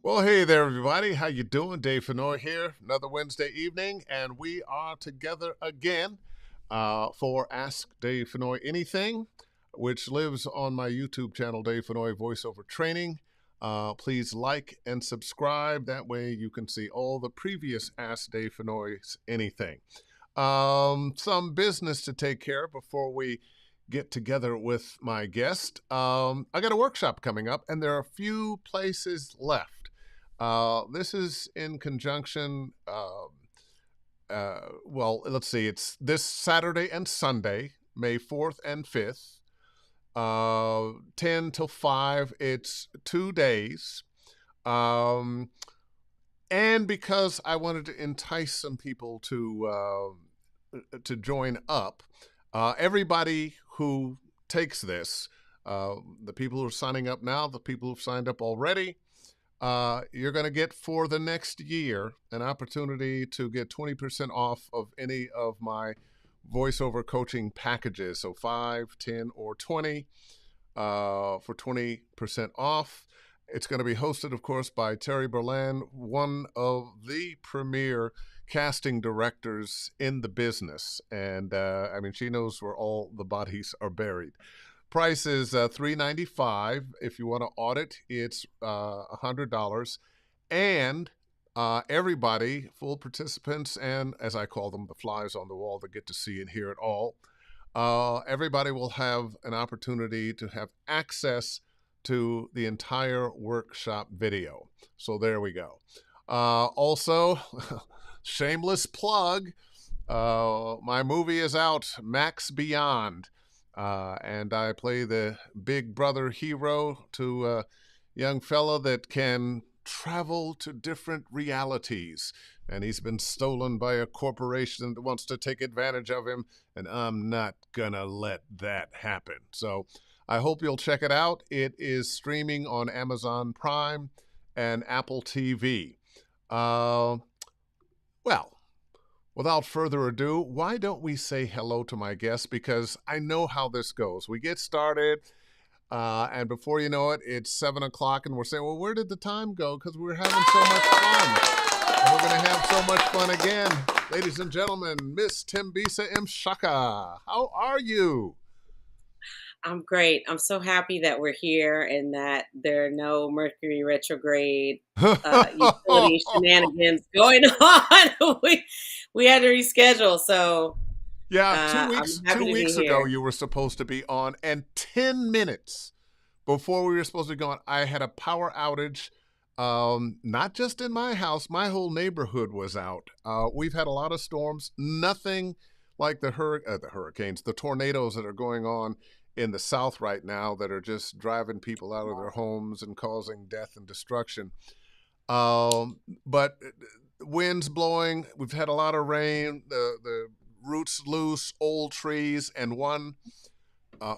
Well, hey there, everybody. How you doing? Dave Fennoy here. Another Wednesday evening, and we are together again for Ask Dave Fennoy Anything, which lives on my YouTube channel, Dave Fennoy Voiceover Training. Please like and subscribe. That way you can see all the previous Ask Dave Fennoy's Anything. Some business to take care of before we get together with my guest. I got a workshop coming up, and there are a few places left. This is in conjunction, well, let's see, it's this Saturday and Sunday, May 4th and 5th, 10 till 5. It's 2 days. And because I wanted to entice some people to join up, everybody who takes this, the people who are signing up now, the people who've signed up already, you're going to get for the next year an opportunity to get 20% off of any of my voiceover coaching packages. So 5, 10, or 20 for 20% off. It's going to be hosted, of course, by Terry Berland, one of the premier casting directors in the business. And I mean, she knows where all the bodies are buried. Price is $395. If you want to audit, it's $100. And everybody, full participants, and as I call them, the flies on the wall that get to see and hear it all, everybody will have an opportunity to have access to the entire workshop video. So there we go. Also, shameless plug, my movie is out, Max Beyond. And I play the big brother hero to a young fella that can travel to different realities. And he's been stolen by a corporation that wants to take advantage of him. And I'm not going to let that happen. So I hope you'll check it out. It is streaming on Amazon Prime and Apple TV. Well, without further ado, why don't we say hello to my guest? Because I know how this goes. We get started, and before you know it, it's 7 o'clock, and we're saying, well, where did the time go? Because we're having so much fun. And we're going to have so much fun again. Ladies and gentlemen, Miss Thembisa Mshaka, how are you? I'm great. I'm so happy that we're here and that there are no Mercury retrograde utility shenanigans going on. we had to reschedule, so Yeah, two I'm weeks happy two to be weeks ago here. you were supposed to be on, and 10 minutes before we were supposed to be going, I had a power outage. Not just in my house, my whole neighborhood was out. We've had a lot of storms, nothing like the hurricanes, the tornadoes that are going on in the South right now that are just driving people out of their homes and causing death and destruction. But winds blowing, we've had a lot of rain, the roots loose, old trees, and one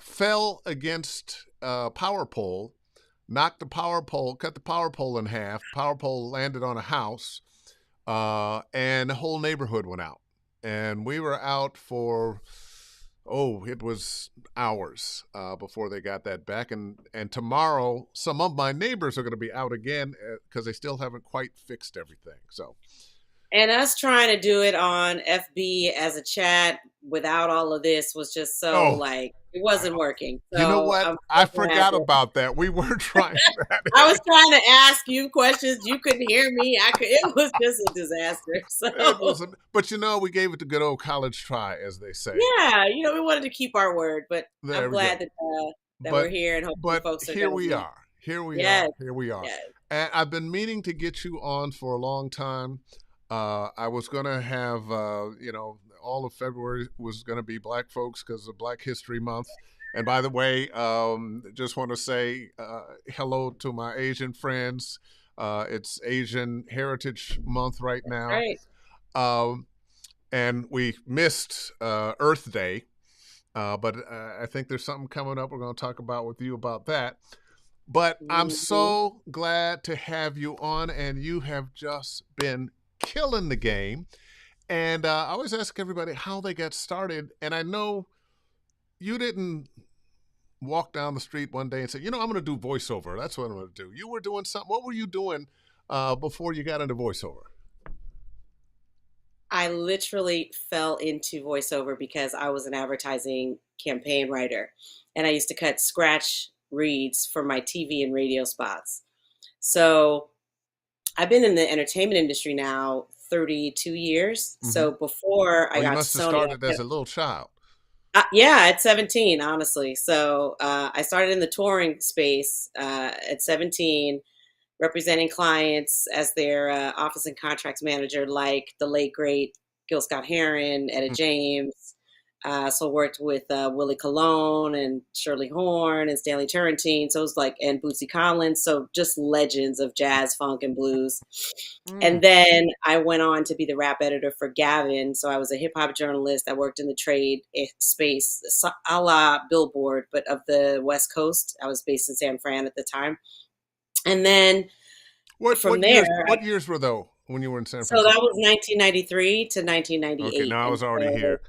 fell against a power pole, knocked the power pole, cut the power pole in half. Power pole landed on a house, and the whole neighborhood went out. And we were out for, it was hours before they got that back. And tomorrow, some of my neighbors are going to be out again because they still haven't quite fixed everything. So. And us trying to do it on FB as a chat without all of this was just so Oh, like it wasn't working. you know So what? I'm I so glad forgot that about that. We were trying that. I was trying to ask you questions. You couldn't hear me. I could. It was just a disaster. It So wasn't, but we gave it the good old college try, as they say. yeah, we wanted to keep our word, but I'm There we glad go. that we're But here and hopefully folks are here going to we be. are. Here we are. Yes, Here we are. yes. And I've been meaning to get you on for a long time. I was going to have, all of February was going to be Black folks because of Black History Month. And by the way, just want to say hello to my Asian friends. It's Asian Heritage Month right now. Right. Um, and we missed Earth Day. But I think there's something coming up we're going to talk about with you about that. But I'm Mhm. so glad to have you on, and you have just been killing the game. And I always ask everybody how they got started. And I know you didn't walk down the street one day and say, I'm going to do voiceover. That's what I'm going to do. You were doing something. What were you doing before you got into voiceover? I literally fell into voiceover because I was an advertising campaign writer, and I used to cut scratch reads for my TV and radio spots. So I've been in the entertainment industry now 32 years. Hmm. So before I Well, you got to must have Sony, started as a little child. yeah, at 17, honestly. So I started in the touring space at 17, representing clients as their office and contracts manager, like the late great Gil Scott Heron, Etta James. So worked with Willie Colon and Shirley Horn and Stanley Turrentine. So it was like, and Bootsy Collins. So just legends of jazz, funk, and blues. Mm. And then I went on to be the rap editor for Gavin. So I was a hip hop journalist. I worked in the trade space, a la Billboard, but of the West Coast. I was based in San Fran at the time. And then What from what there, years what years were though when you were in San so that Francisco? was 1993 to Okay, 1998. now I And was already so, here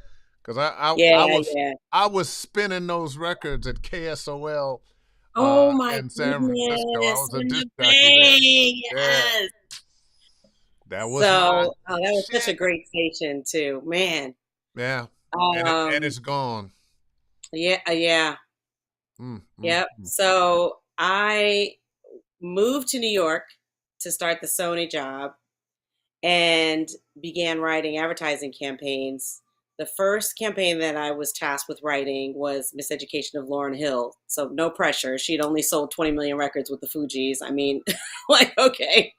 because I yeah, I was yeah. I was spinning those records at KSOL Oh my in San Francisco. I goodness. was a In disc the jockey there. Bay. Yeah, Yes. that was my So, oh, that was such a shit. great station too, man. Yeah, and Um, it's gone. yeah, yeah, Mm, mm, yep. mm. So I moved to New York to start the Sony job and began writing advertising campaigns. The first campaign that I was tasked with writing was Miseducation of Lauryn Hill. So no pressure. She'd only sold 20 million records with the Fugees. I mean, like, okay.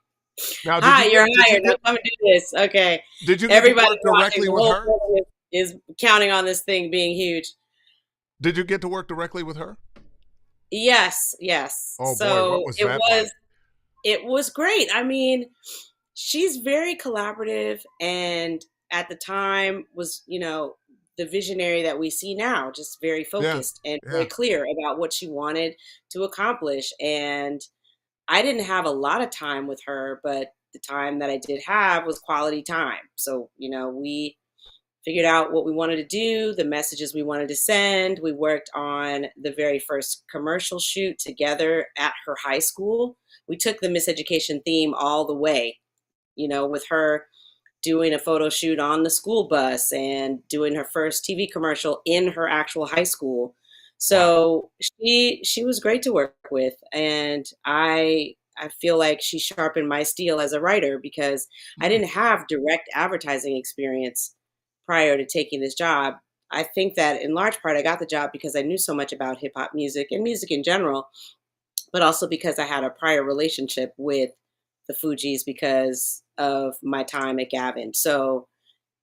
Now, Hi, you're hired. Now come and do this. Okay. did you get to Everybody's work watching. directly The with whole her? building is counting on this thing being huge. Did you get to work directly with her? Yes, yes. Oh boy, what So was it that like? was great. I mean, she's very collaborative, and at the time was, the visionary that we see now, just very Yeah, focused and very yeah. clear about what she wanted to accomplish. And I didn't have a lot of time with her, but the time that I did have was quality time. So, we figured out what we wanted to do, the messages we wanted to send. We worked on the very first commercial shoot together at her high school. We took the miseducation theme all the way, with her doing a photo shoot on the school bus and doing her first TV commercial in her actual high school. Wow. So she was great to work with, and I feel like she sharpened my steel as a writer because I Mm, didn't have direct advertising experience prior to taking this job. I think that in large part I got the job because I knew so much about hip hop music and music in general, but also because I had a prior relationship with the Fugees because of my time at Gavin. So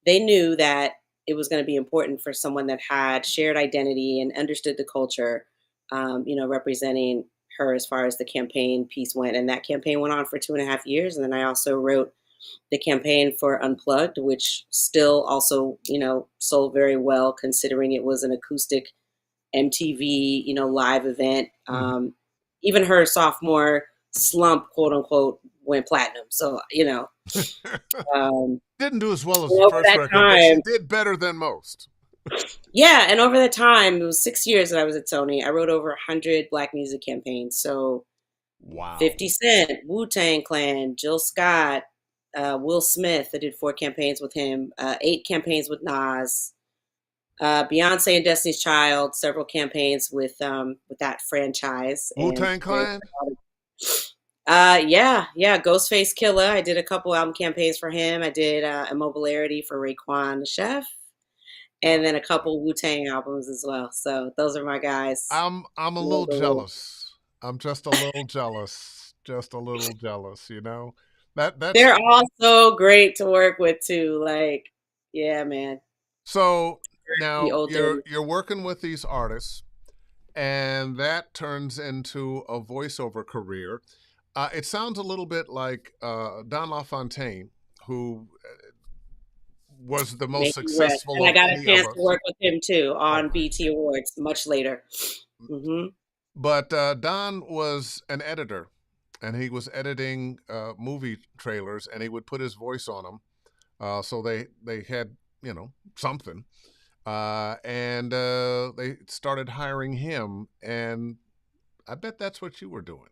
they knew that it was going to be important for someone that had shared identity and understood the culture, representing her as far as the campaign piece went. And that campaign went on for 2.5 years. And then I also wrote the campaign for Unplugged, which still also, sold very well considering it was an acoustic MTV, live event. mhm. Even her sophomore slump, quote unquote, went platinum. So, um, Didn't do as well as and the over first that record, but she time, did better than most. yeah, and over that time, it was 6 years that I was at Sony. I wrote over 100 Black music campaigns. So Wow. 50 Cent, Wu-Tang Clan, Jill Scott, Will Smith. I did 4 campaigns with him, 8 campaigns with Nas, Beyonce and Destiny's Child, several campaigns with that franchise, and Wu-Tang very Clan? proud of. Yeah, Ghostface Killer. I did a couple album campaigns for him. I did Immobilarity for Raekwon the Chef, and then a couple Wu Tang albums as well. So those are my guys. I'm a little jealous. I'm just a little jealous. Just a little jealous, you know? That's They're all so great to work with too. Like, yeah, man, so the now old days. you're working with these artists and that turns into a voiceover career. It sounds a little bit like Don LaFontaine, who was the May most he rest. successful And I of got a any of chance to us. work with him too Oh on my BT Awards much later. Hmm. But Don was an editor, and he was editing movie trailers, and he would put his voice on them, so they had something, and they started hiring him, and I bet that's what you were doing.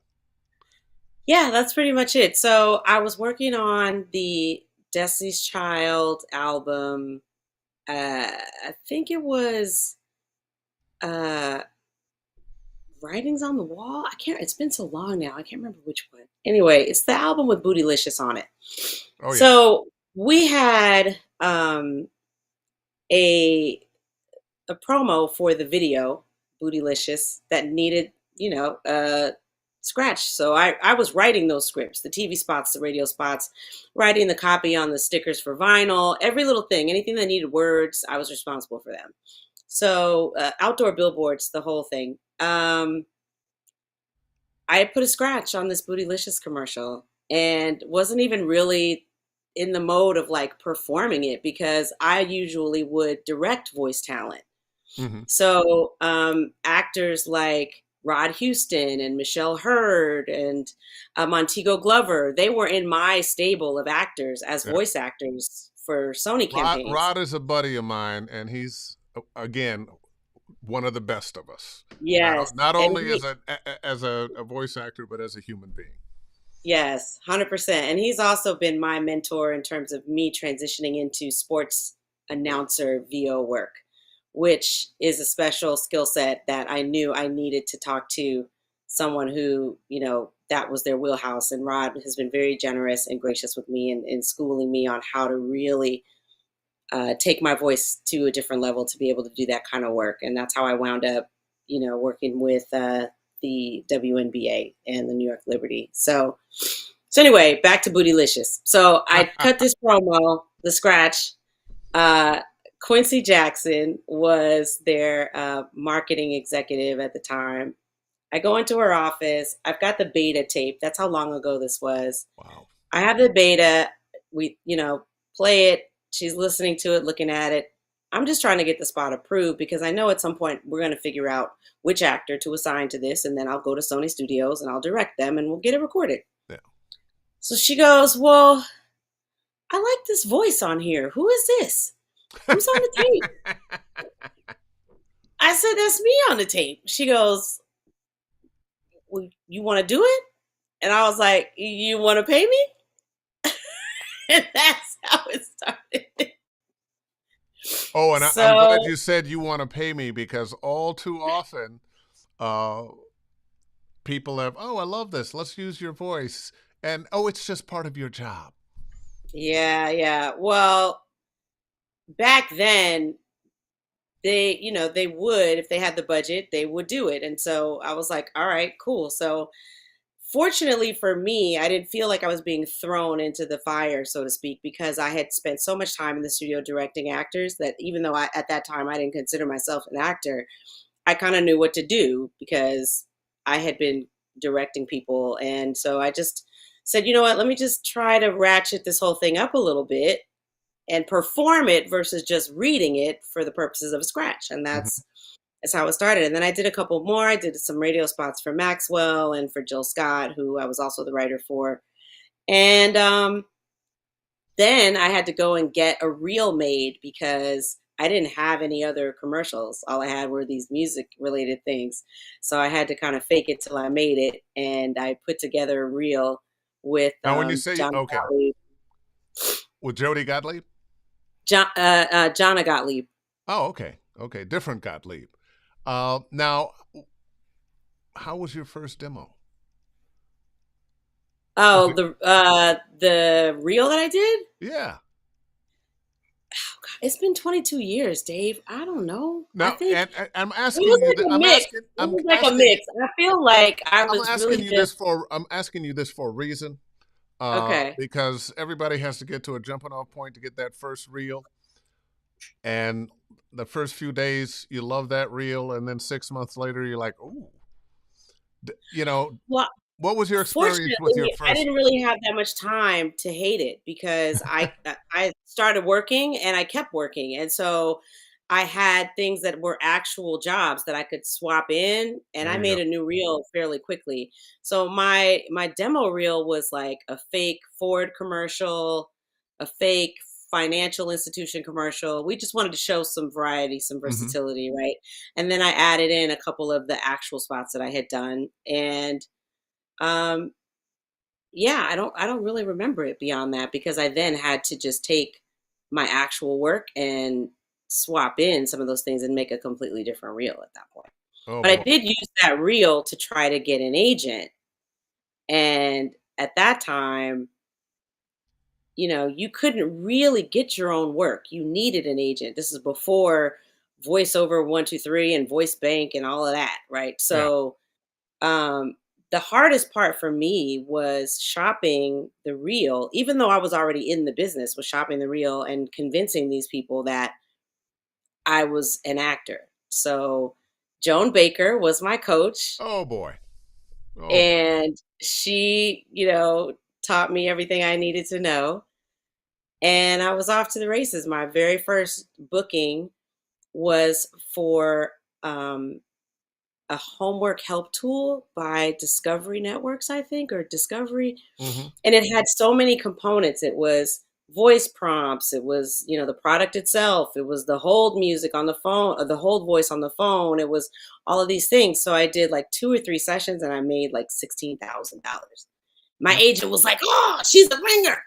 Yeah, that's pretty much it. So I was working on the Destiny's Child album. I think it was uh, Writings on the Wall. I can't. It's been so long now. I can't remember which one. Anyway, it's the album with Bootylicious on it. Oh yeah. So we had a a promo for the video Bootylicious that needed, scratch. So I was writing those scripts, the TV spots, the radio spots, writing the copy on the stickers for vinyl, every little thing, anything that needed words, I was responsible for them. So outdoor billboards, the whole thing. I put a scratch on this Bootylicious commercial and wasn't even really in the mode of like performing it because I usually would direct voice talent. Hmm. So actors like Rod Houston and Michelle Hurd and Montego Glover, they were in my stable of actors as Yeah. voice actors for Sony campaigns. Rod is a buddy of mine, and he's again one of the best of us. Yes, Not and only he, as a voice actor, but as a human being. yes, 100%. And he's also been my mentor in terms of me transitioning into sports announcer VO work, which is a special skill set that I knew I needed to talk to someone who, that was their wheelhouse. And Rod has been very generous and gracious with me in schooling me on how to really take my voice to a different level to be able to do that kind of work. And that's how I wound up, working with the WNBA and the New York Liberty. So anyway, back to Bootylicious. So I cut this promo, the scratch. Uh, Quincy Jackson was their marketing executive at the time. I go into her office. I've got the beta tape. That's how long ago this was. Wow. I have the beta. We, play it. She's listening to it, looking at it. I'm just trying to get the spot approved because I know at some point we're going to figure out which actor to assign to this, and then I'll go to Sony Studios and I'll direct them and we'll get it recorded. Yeah. So she goes, "Well, I like this voice on here. Who is this? Who's on the tape?" I said, "That's me on the tape." She goes, "Well, you want to do it?" And I was like, "You want to pay me?" And that's how it started. Oh, and I'm glad So you said you want to pay me because all too often, uh, people have, oh, I love this. Let's use your voice. And oh, it's just part of your job. yeah, yeah. Well, back then they would, if they had the budget, they would do it. And so I was like, all right, cool. So fortunately for me, I didn't feel like I was being thrown into the fire, so to speak, because I had spent so much time in the studio directing actors that even though at that time I didn't consider myself an actor, I kind of knew what to do because I had been directing people. And so I just said, you know what, let me just try to ratchet this whole thing up a little bit and perform it versus just reading it for the purposes of a scratch. And Hmm. that's how it started. And then I did a couple more. I did some radio spots for Maxwell and for Jill Scott, who I was also the writer for. And then I had to go and get a reel made because I didn't have any other commercials. All I had were these music related things. So I had to kind of fake it till I made it. And I put together a reel with Now, when you say, John okay, Gottlieb. with Jody Gottlieb? Jonna Gottlieb. Oh, okay. Okay. Different Gottlieb. Now, how was your first demo? Was Oh, it? the reel that I did? Yeah. It's been 22 years, Dave. I don't know. I Now, think and I'm it was asking you like that a mix. It I'm was like a asking you mix. I feel like I was really just I'm asking you this for a reason. okay. Because everybody has to get to a jumping off point to get that first reel. And the first few days, you love that reel. And then 6 months later, you're like, ooh, you know, Well, what was your experience with your fortunately, I first? didn't really have that much time to hate it because I started working and I kept working, and so I had things that were actual jobs that I could swap in, and I There you made go. a new reel fairly quickly. So my demo reel was like a fake Ford commercial, a fake financial institution commercial. We just wanted to show some variety, some Hmm. versatility, right? And then I added in a couple of the actual spots that I had done, and um, yeah, I don't really remember it beyond that because I then had to just take my actual work and swap in some of those things and make a completely different reel at that point. Oh But I boy. did use that reel to try to get an agent. And at that time, you couldn't really get your own work. You needed an agent. This is before voiceover 123 and voice bank and all of that, right? Yeah. So um the hardest part for me was shopping the reel, even though I was already in the business, was shopping the reel and convincing these people that I was an actor. So Joan Baker was my coach, Oh boy. Oh boy. and she, taught me everything I needed to know. And I was off to the races. My very first booking was for a homework help tool by Discovery Networks, I think, or Discovery. Hmm. And it had so many components. It was voice prompts, it was, the product itself, it was the hold music on the phone, or the hold voice on the phone, it was all of these things. So I did like 2 or 3 sessions and I made like $16,000. My agent was like, "Oh, she's a ringer."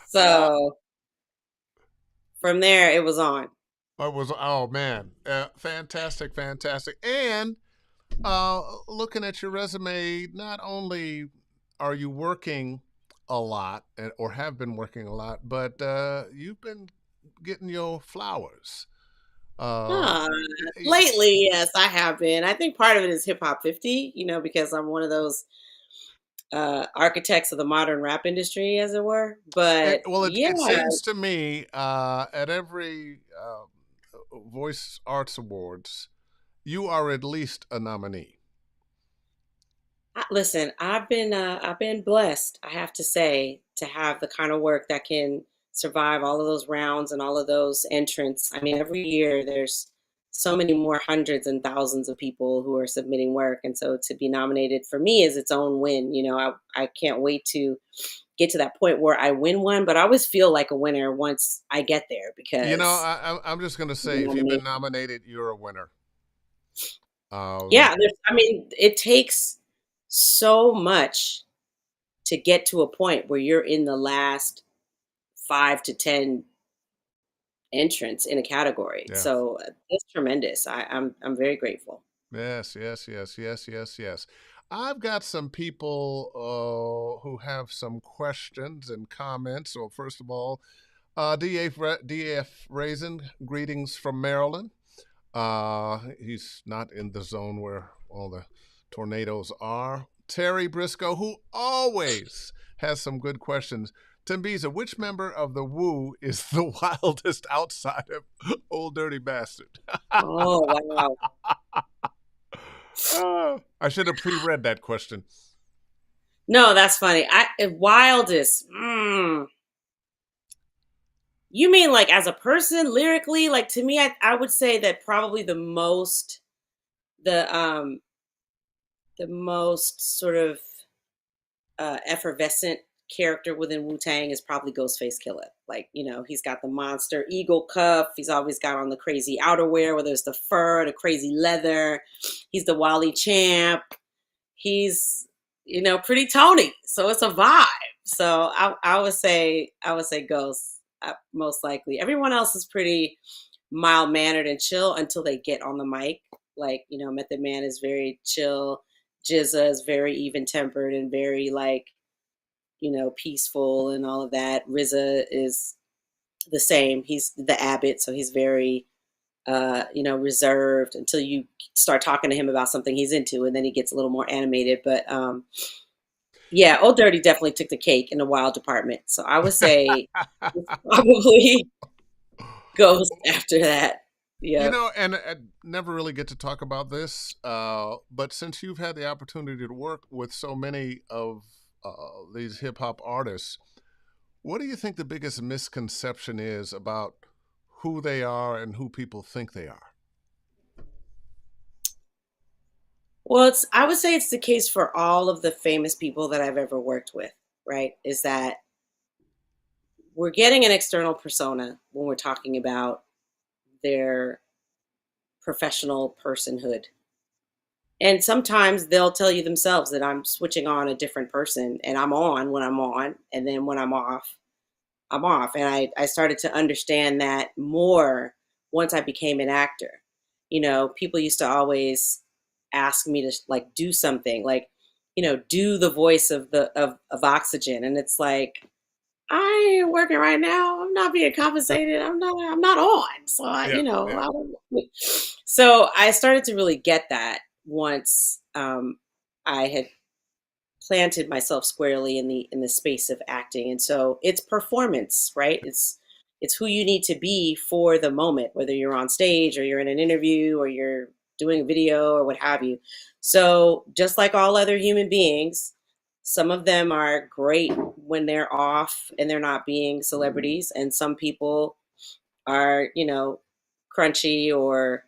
So from there, it was on. It was, oh man, fantastic, fantastic. And looking at your resume, not only are you working a lot or have been working a lot, but you've been getting your flowers. Uh, Ah, y- lately, yes, I have been. I think part of it is Hip Hop 50, because I'm one of those architects of the modern rap industry, as it were. But well, yeah, it seems to me at every Voice Arts Awards, you are at least a nominee. listen, I've been blessed, I have to say, to have the kind of work that can survive all of those rounds and all of those entrants. I mean, every year there's so many more hundreds and thousands of people who are submitting work, and so to be nominated for me is its own win. I can't wait to get to that point where I win one, but I always feel like a winner once I get there You know, because I'm just going to the say, if you've been nomination. nominated, you're a winner. Um, Yeah, I mean, it takes so much to get to a point where you're in the last 5 to 10 entrants in a category. yeah. So it's tremendous. I'm very grateful. Yes, yes, yes, yes, yes, yes. I've got some people who have some questions and comments. So, first of all, DF Raisin, greetings from Maryland. He's not in the zone where all the tornadoes are. Terry Briscoe, who always has some good questions. Thembisa, which member of the Wu is the wildest outside of Old Dirty Bastard? Oh, wow. I should have pre-read that question. No, that's funny. Wildest. You mean like as a person lyrically? Like to me, I would say that probably the the most sort of effervescent character within Wu-Tang is probably Ghostface Killer. Like, he's got the monster eagle cuff. He's always got on the crazy outerwear, whether it's the fur, the crazy leather. He's the Wally champ. He's, pretty Tony. So it's a vibe. So I would say Ghost, most likely. Everyone else is pretty mild mannered and chill until they get on the mic. Like, Method Man is very chill. Jizza is very even tempered and very like, peaceful and all of that. RZA is the same. He's the Abbot, so he's very reserved until you start talking to him about something he's into, and then he gets a little more animated. But yeah, Old Dirty definitely took the cake in the wild department. So I would say it's probably goes after that. Yep. And I never really get to talk about this, but since you've had the opportunity to work with so many of these hip hop artists, what do you think the biggest misconception is about who they are and who people think they are? Well, I would say it's the case for all of the famous people that I've ever worked with, right? Is that we're getting an external persona when we're talking about their professional personhood. And sometimes they'll tell you themselves that I'm switching on a different person, and I'm on when I'm on, and then when I'm off, I'm off. And I started to understand that more once I became an actor. People used to always ask me to like do something, like, do the voice of of Oxygen. And it's like, I ain't working right now. I'm not being compensated. I'm not on. So Yeah, yeah, so I started to really get that once I had planted myself squarely in the space of acting. And so it's performance, right? It's who you need to be for the moment, whether you're on stage or you're in an interview or you're doing a video or what have you. So just like all other human beings, some of them are great when they're off and they're not being celebrities, and some people are, crunchy or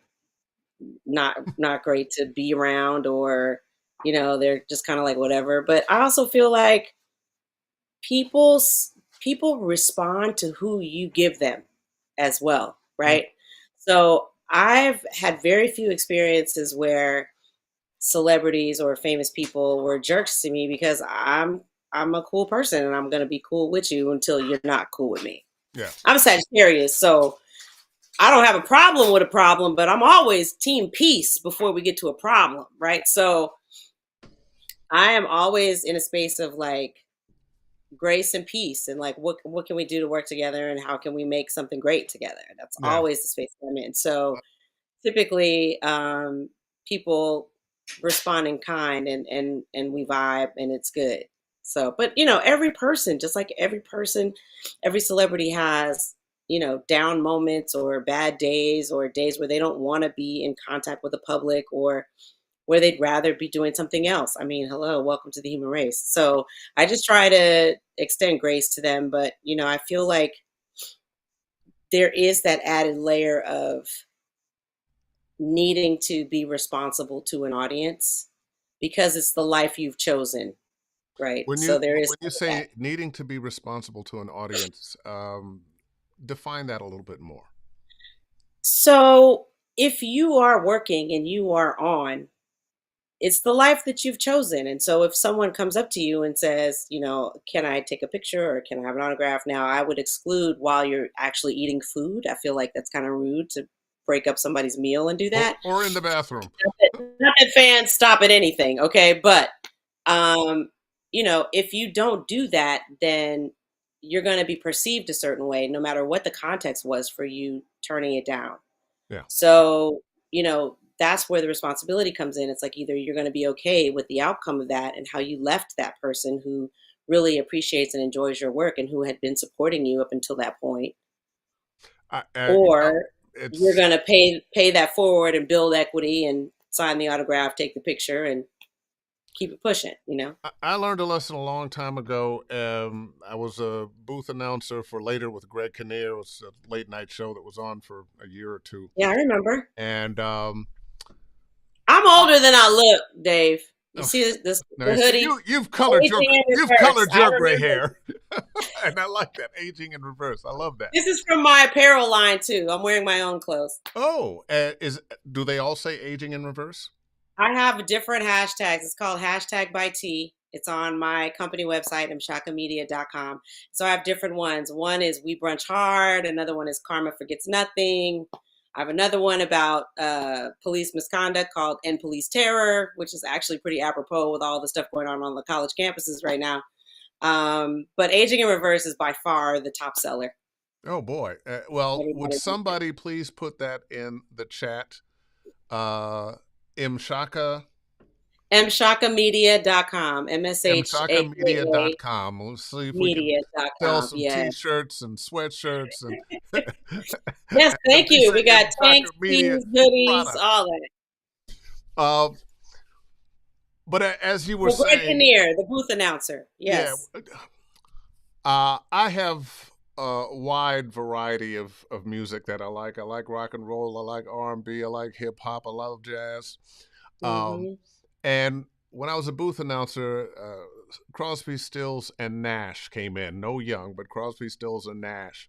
not great to be around, or they're just kind of like whatever. But I also feel like people respond to who you give them as well, yeah. right? So I've had very few experiences where celebrities or famous people were jerks to me, because I'm a cool person and I'm going to be cool with you until you're not cool with me. Yeah. I'm Sagittarius, so I don't have a problem with a problem, but I'm always team peace before we get to a problem, right? So I am always in a space of like grace and peace, and like what can we do to work together, and how can we make something great together? That's Yeah. always the space I'm in. So typically, people respond in kind, and we vibe, and it's good. So, but every person, just like every person, every celebrity has down moments or bad days or days where they don't want to be in contact with the public, or where they'd rather be doing something else. I mean, hello, welcome to the human race. So I just try to extend grace to them, but I feel like there is that added layer of needing to be responsible to an audience, because it's the life you've chosen, right? When So you there is when you that. say needing to be responsible to an audience, define that a little bit more. So if you are working and you are on, it's the life that you've chosen. And so if someone comes up to you and says, can I take a picture or can I have an autograph? Now, I would exclude while you're actually eating food. I feel like that's kind of rude to break up somebody's meal and do that. Or in the bathroom. Not that fans stop at anything, okay? But um, if you don't do that, then you're going to be perceived a certain way, no matter what the context was for you turning it down. Yeah. So, that's where the responsibility comes in. It's like either you're going to be okay with the outcome of that and how you left that person who really appreciates and enjoys your work and who had been supporting you up until that point, or you're It's going to pay that forward and build equity and sign the autograph, take the picture, and keep it pushing. I learned a lesson a long time ago. I was a booth announcer for Later with Greg Kinnear. It was a late night show that was on for a year or two. Yeah, I remember. And I'm older than I look, Dave. You see the nice. hoodie? You've colored your Aging in you've reverse. colored I your gray remember. hair, and I like that, aging in reverse. I love that. This is from my apparel line too. I'm wearing my own clothes. Oh, do they all say aging in reverse? I have different hashtags. It's called hashtag by T. It's on my company website, mshakamedia.com. So I have different ones. One is We Brunch Hard. Another one is Karma Forgets Nothing. I have another one about police misconduct called End Police Terror, which is actually pretty apropos with all the stuff going on the college campuses right now. But Aging in Reverse is by far the top seller. Oh boy. Well, would Everybody, somebody please put that in the chat? Mshaka mshakamedia.com. MSHAKA mshakamedia.com. Let's see if we can sell media.com. some Yes. t-shirts and sweatshirts and Yes, thank you. Thembisa We got Mshaka tanks, Media tees, hoodies, product. all that. Uh, but as you were Well, Greg saying, Kinnear, the booth announcer. yeah, Yes. I have a wide variety of music that I like. I like rock and roll. I like R&B. I like hip hop. I love jazz. Um, Hmm. and when I was a booth announcer, Crosby, Stills, and Nash came in. No Young, but Crosby, Stills, and Nash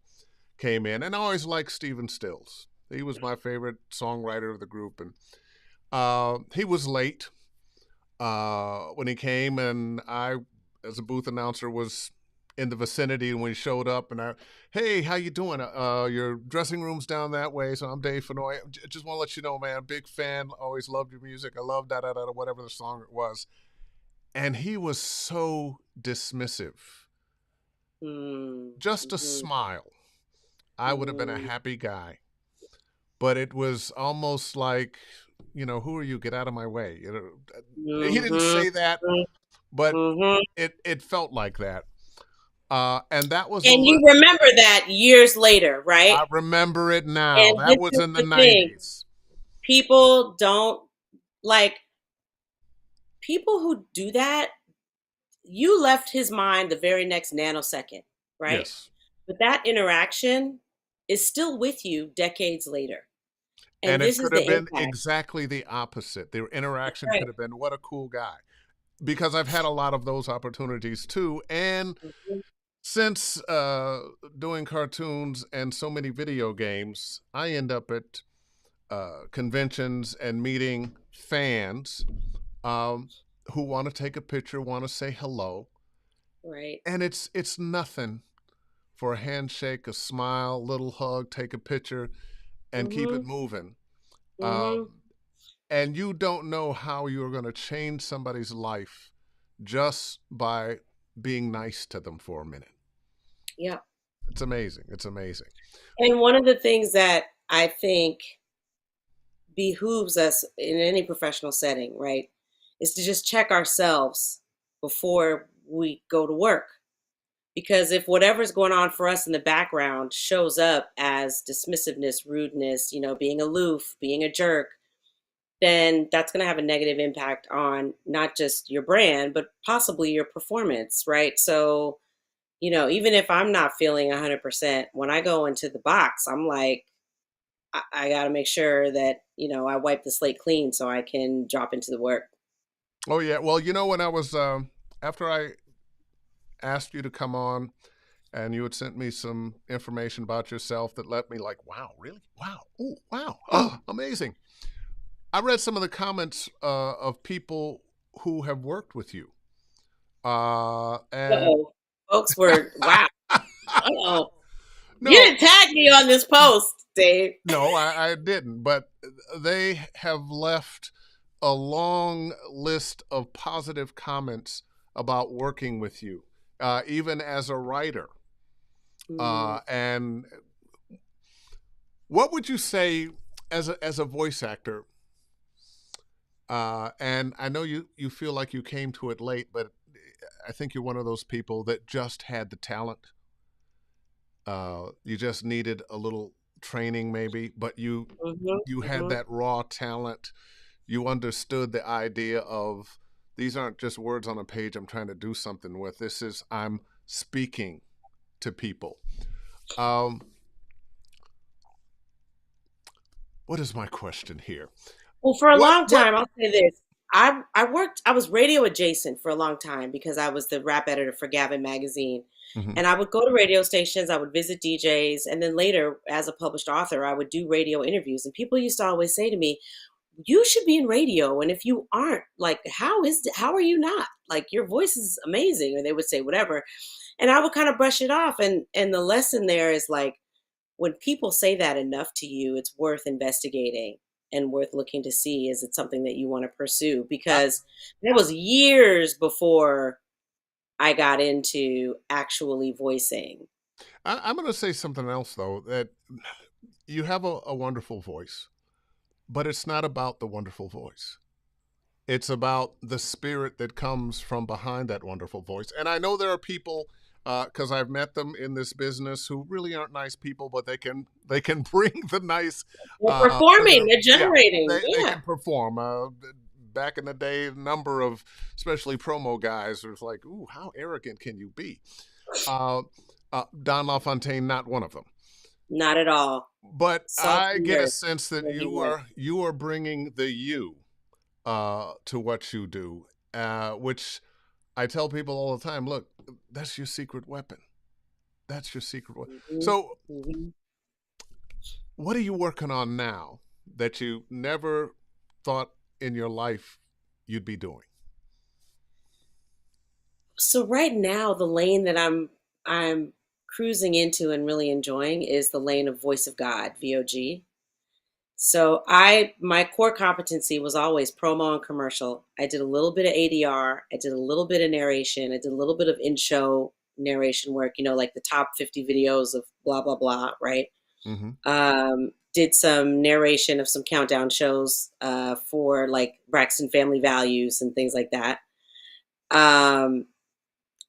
came in. And I always liked Stephen Stills. He was my favorite songwriter of the group. And he was late. when he came, and I, as a booth announcer, was in the vicinity, and when he showed up, and hey, how you doing? Your dressing room's down that way. So I'm Dave Fennoy. Just want to let you know, man, big fan. Always loved your music. I love da da da whatever the song it was. And he was so dismissive. Just a Mm-hmm. smile, I would have been a Mm-hmm. happy guy. But it was almost like, who are you? Get out of my way. He didn't Mm-hmm. say that, but Mm-hmm. it felt like that. And that was And you remember that years later, right? I remember it now. And That this was is in the the thing. 90s. People don't like people who do that. You left his mind the very next nanosecond, right? Yes. But that interaction is still with you decades later. And And it this is could the have been impact. exactly the opposite. Their That's interaction right. could have been, what a cool guy. Because I've had a lot of those opportunities too. And Mhm. since doing cartoons and so many video games, I end up at conventions and meeting fans um, who want to take a picture, want to say hello. Right. And it's nothing for a handshake, a smile, little hug, take a picture, and keep it Mhm. moving. Mhm. Um, and you don't know how you're going to change somebody's life just by being nice to them for a minute. Yeah. It's amazing. It's amazing. And one of the things that I think behooves us in any professional setting, right, is to just check ourselves before we go to work. Because if whatever's going on for us in the background shows up as dismissiveness, rudeness, being aloof, being a jerk, then that's going to have a negative impact on not just your brand, but possibly your performance, right? So, even if I'm not feeling 100%, when I go into the box, I'm like, I got to make sure that, I wipe the slate clean so I can drop into the work. Oh yeah. Well, when I was after I asked you to come on, and you had sent me some information about yourself that let me like, wow, really? Wow. Oh, wow. Amazing. I read some of the comments of people who have worked with you. And Uh-oh. Folks were, wow. Uh-oh. You no, didn't tag me on this post, Dave. no, I didn't. But they have left a long list of positive comments about working with you, even as a writer. Mm, And what would you say as a voice actor? And I know you feel like you came to it late, but I think you're one of those people that just had the talent. You just needed a little training, maybe, but mhm, you had mhm. that raw talent. You understood the idea of these aren't just words on a page I'm trying to do something with. This is I'm speaking to people. Um, what is my question here? Well, for a long What? time, I'll say this. I was radio adjacent for a long time because I was the rap editor for Gavin magazine. Mhm. And I would go to radio stations, I would visit DJs, and then later as a published author, I would do radio interviews. And people used to always say to me, "You should be in radio, and if you aren't, like how are you not? Like your voice is amazing." Or they would say whatever. And I would kind of brush it off, and the lesson there is like when people say that enough to you, it's worth investigating and worth looking to see is it something that you want to pursue, I, because that was years before I got into actually voicing. I'm going to say something else though, that you have a wonderful voice, but it's not about the wonderful voice. It's about the spirit that comes from behind that wonderful voice. And I know there are people, because I've met them in this business, who really aren't nice people, but they can bring the nice They're to performing, the they're yeah. generating. They Yeah. can perform. Back in the day, a number of especially promo guys was like, "Ooh, how arrogant can you be?" Uh, Don LaFontaine, not one of them. Not at all. But Salt I and get a earth sense that where he you went. are bringing the you to what you do, which I tell people all the time. Look, that's your secret weapon. That's your secret weapon. Hmm. So, Hmm. what are you working on now that you never thought in your life you'd be doing? So right now, the lane that I'm cruising into and really enjoying is the lane of Voice of God, VOG. So my core competency was always promo and commercial. I did a little bit of ADR, I did a little bit of narration, I did a little bit of in-show narration work, like the top 50 videos of blah blah blah, right? Mm-hmm. Did some narration of some countdown shows for like Braxton Family Values and things like that. Um,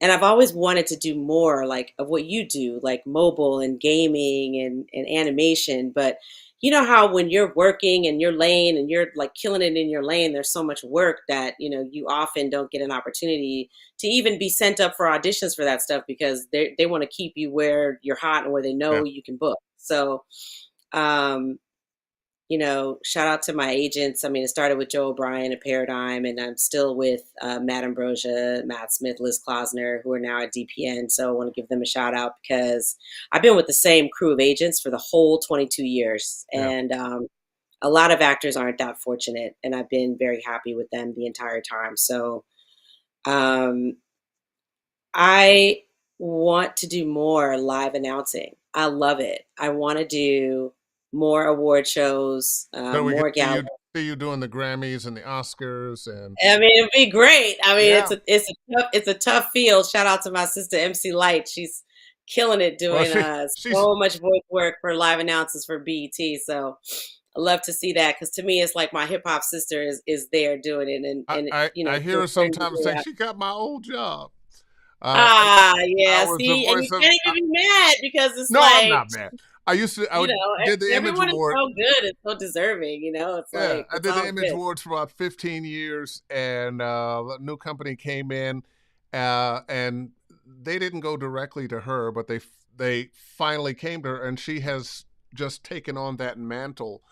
and I've always wanted to do more like of what you do, like mobile and gaming and animation. But you know how when you're working in your lane and you're like killing it in your lane, there's so much work that, you often don't get an opportunity to even be sent up for auditions for that stuff because they want to keep you where you're hot and where they know Yeah. you can book. So, um, shout out to my agents. I mean, it started with Joe O'Brien at Paradigm, and I'm still with Matt Ambrosia, Matt Smith, Liz Klosner, who are now at DPN. So I want to give them a shout out because I've been with the same crew of agents for the whole 22 years. Yeah. And a lot of actors aren't that fortunate, and I've been very happy with them the entire time. So um, I want to do more live announcing. I love it. I want to do more award shows, So we could more see galas. you doing the Grammys and the Oscars and I mean, it'd be great. I mean, yeah. it's a tough field. Shout out to my sister MC Light. She's killing it Well, doing she's so much voice work for live announcers for BET. So I love to see that because to me, it's like my hip hop sister is there doing it, and I hear doing her crazy sometimes say things. she got my old job. Ah, I yeah. was the See, and you voice of. can't even be mad because it's No, I'm like not mad. I used to. Did the Image everyone is Award. so good and so deserving. It's Yeah, like I it's did the all Image good. Awards for about 15 years, and a new company came in, and they didn't go directly to her, but they finally came to her, and she has just taken on that mantle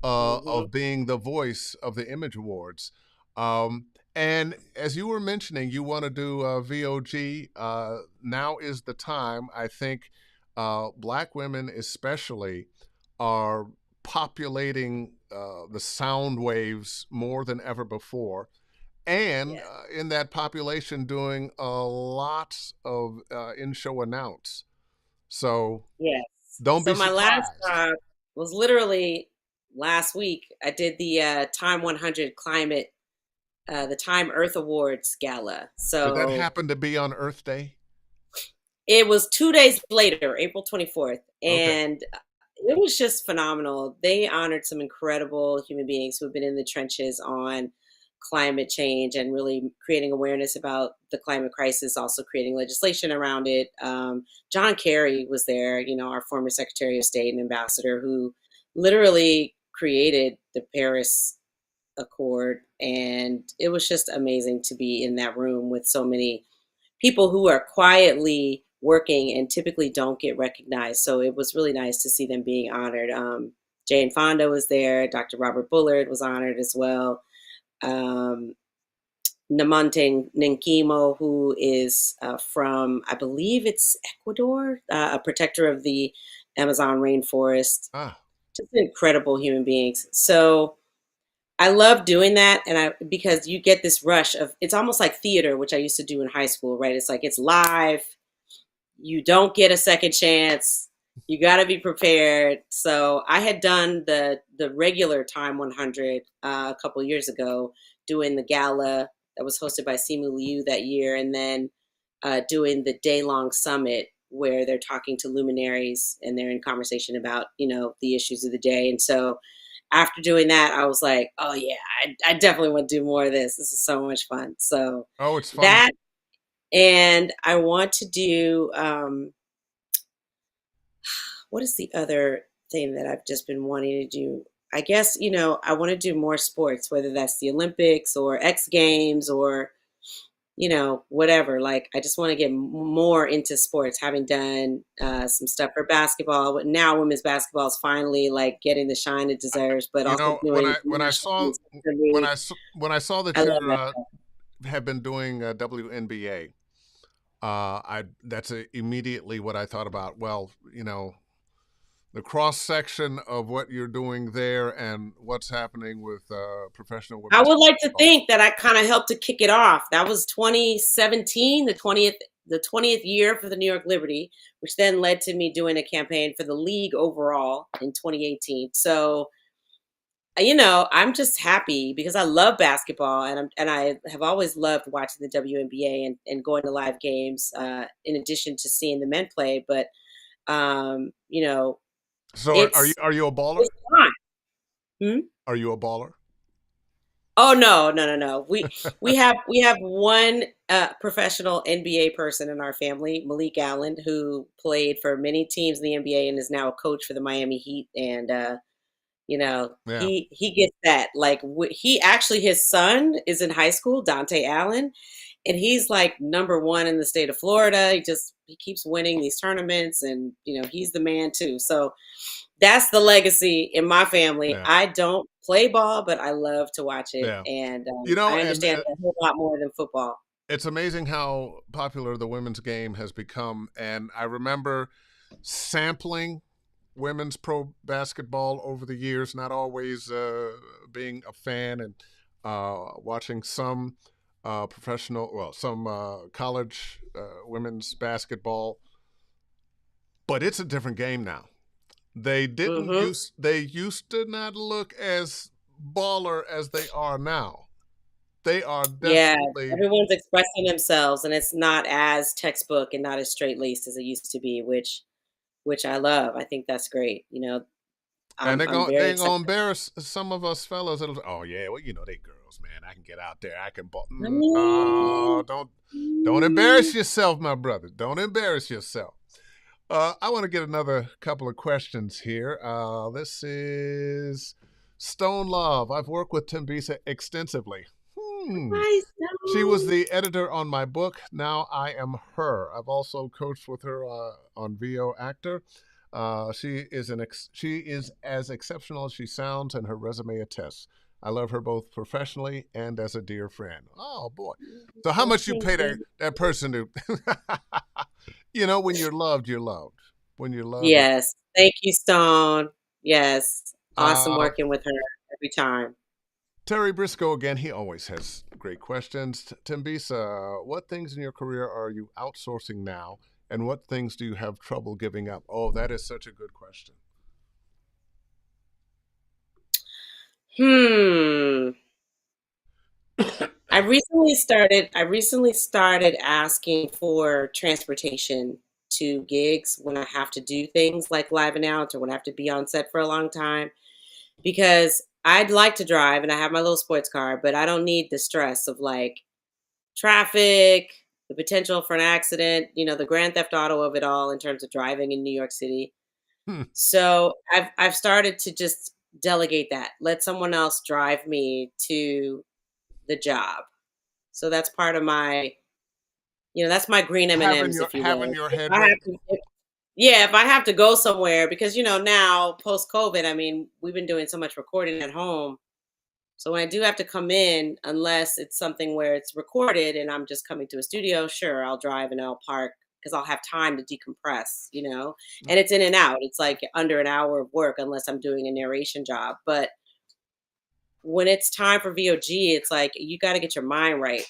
Hmm. of being the voice of the Image Awards. Um, and as you were mentioning, you want to do VOG. Now is the time. I think Black women, especially, are populating the sound waves more than ever before. And Yes, in that population, doing a lot of in show announce. So yes. don't be So my last surprised. job was literally last week. I did the Time 100 Climate, the Time Earth Awards Gala. Did that So happen to be on Earth Day? it was 2 days later, April 24th, Okay. and it was just phenomenal. They honored some incredible human beings who have been in the trenches on climate change and really creating awareness about the climate crisis, also creating legislation around it. John Kerry was there, our former Secretary of State and ambassador, who literally created the Paris Accord. And it was just amazing to be in that room with so many people who are quietly working and typically don't get recognized. So it was really nice to see them being honored. Jane Fonda was there. Dr. Robert Bullard was honored as well. Um, Namonte Nkimo, who is from, I believe it's Ecuador, a protector of the Amazon rainforest. Ah, Just incredible human beings. So I love doing that, and because you get this rush of it's almost like theater, which I used to do in high school, right? It's like it's live, you don't get a second chance. You got to be prepared. So I had done the regular Time 100 a couple years ago, doing the gala that was hosted by Simu Liu that year, and then doing the day long summit where they're talking to luminaries and they're in conversation about the issues of the day. And so after doing that, I was like, oh yeah, I definitely want to do more of this. This is so much fun. So oh, it's fun. that, and I want to do what is the other thing that I've just been wanting to do? I guess, I want to do more sports, whether that's the Olympics or X Games or, whatever. Like, I just want to get more into sports, having done some stuff for basketball. But now women's basketball is finally like getting the shine it deserves, but You also know, doing national teams. when I saw that I love you that. have been doing WNBA, I that's immediately what I thought about. Well, the cross section of what you're doing there and what's happening with professional I women's would like to basketball. think that I kind of helped to kick it off. That was 2017, the 20th year for the New York Liberty, which then led to me doing a campaign for the league overall in 2018. So, I'm just happy because I love basketball and I have always loved watching the WNBA and going to live games in addition to seeing the men play. But um, you know, So it's are you a baller? it's fun. Hmm? Are you a baller? Oh no, no, no, no. We have one professional NBA person in our family, Malik Allen, who played for many teams in the NBA and is now a coach for the Miami Heat. And Yeah. he gets that. Like he actually, his son is in high school, Dante Allen, and he's like number one in the state of Florida. He keeps winning these tournaments, and he's the man too. So that's the legacy in my family. Yeah. I don't play ball, but I love to watch it, Yeah. and You know, I and understand a whole lot more than football. it's amazing how popular the women's game has become. And I remember sampling women's pro basketball over the years, not always being a fan and watching some some college women's basketball. But it's a different game now. Hmm. They used to not look as baller as they are now. They are Yeah, definitely. everyone's expressing themselves, and it's not as textbook and not as straight laced as it used to be, which I love. I think that's great. And I'm very they gonna excited. embarrass some of us fellas. Oh yeah, well they girls, man. I can get out there. I can ball. I Oh, mean, don't embarrass mm, yourself, my brother. Don't embarrass yourself. I want to get another couple of questions here. This is Stone Love. I've worked with Thembisa extensively. Hmm. nice. She was No. the editor on my book. Now I am her. I've also coached with her on VO Actor. She is as exceptional as she sounds, and her resume attests. I love her both professionally and as a dear friend. Oh boy! So how Well, much you thank pay you. that person to? When you're loved, you're loved. When you're loved, you're. Yes. Thank you, Stone. Yes. Awesome Uh, working with her every time. Terry Briscoe again. He always has great questions. Tembisa, what things in your career are you outsourcing now, and what things do you have trouble giving up? Oh, that is such a good question. Hmm. I recently started asking for transportation to gigs when I have to do things like live and out or when I have to be on set for a long time because I'd like to drive and I have my little sports car, but I don't need the stress of like traffic, the potential for an accident, the grand theft auto of it all in terms of driving in New York City. Hmm. So I've started to just delegate that. Let someone else drive me to the job. So that's part of that's my green M&Ms, if you Having will. your If head I have ready. to, yeah, if I have to go somewhere, because now post COVID, I mean, we've been doing so much recording at home. So when I do have to come in, unless it's something where it's recorded and I'm just coming to a studio, sure, I'll drive and I'll park because I'll have time to decompress. And it's in and out. It's like under an hour of work unless I'm doing a narration job. But when it's time for VOG, it's like you got to get your mind right.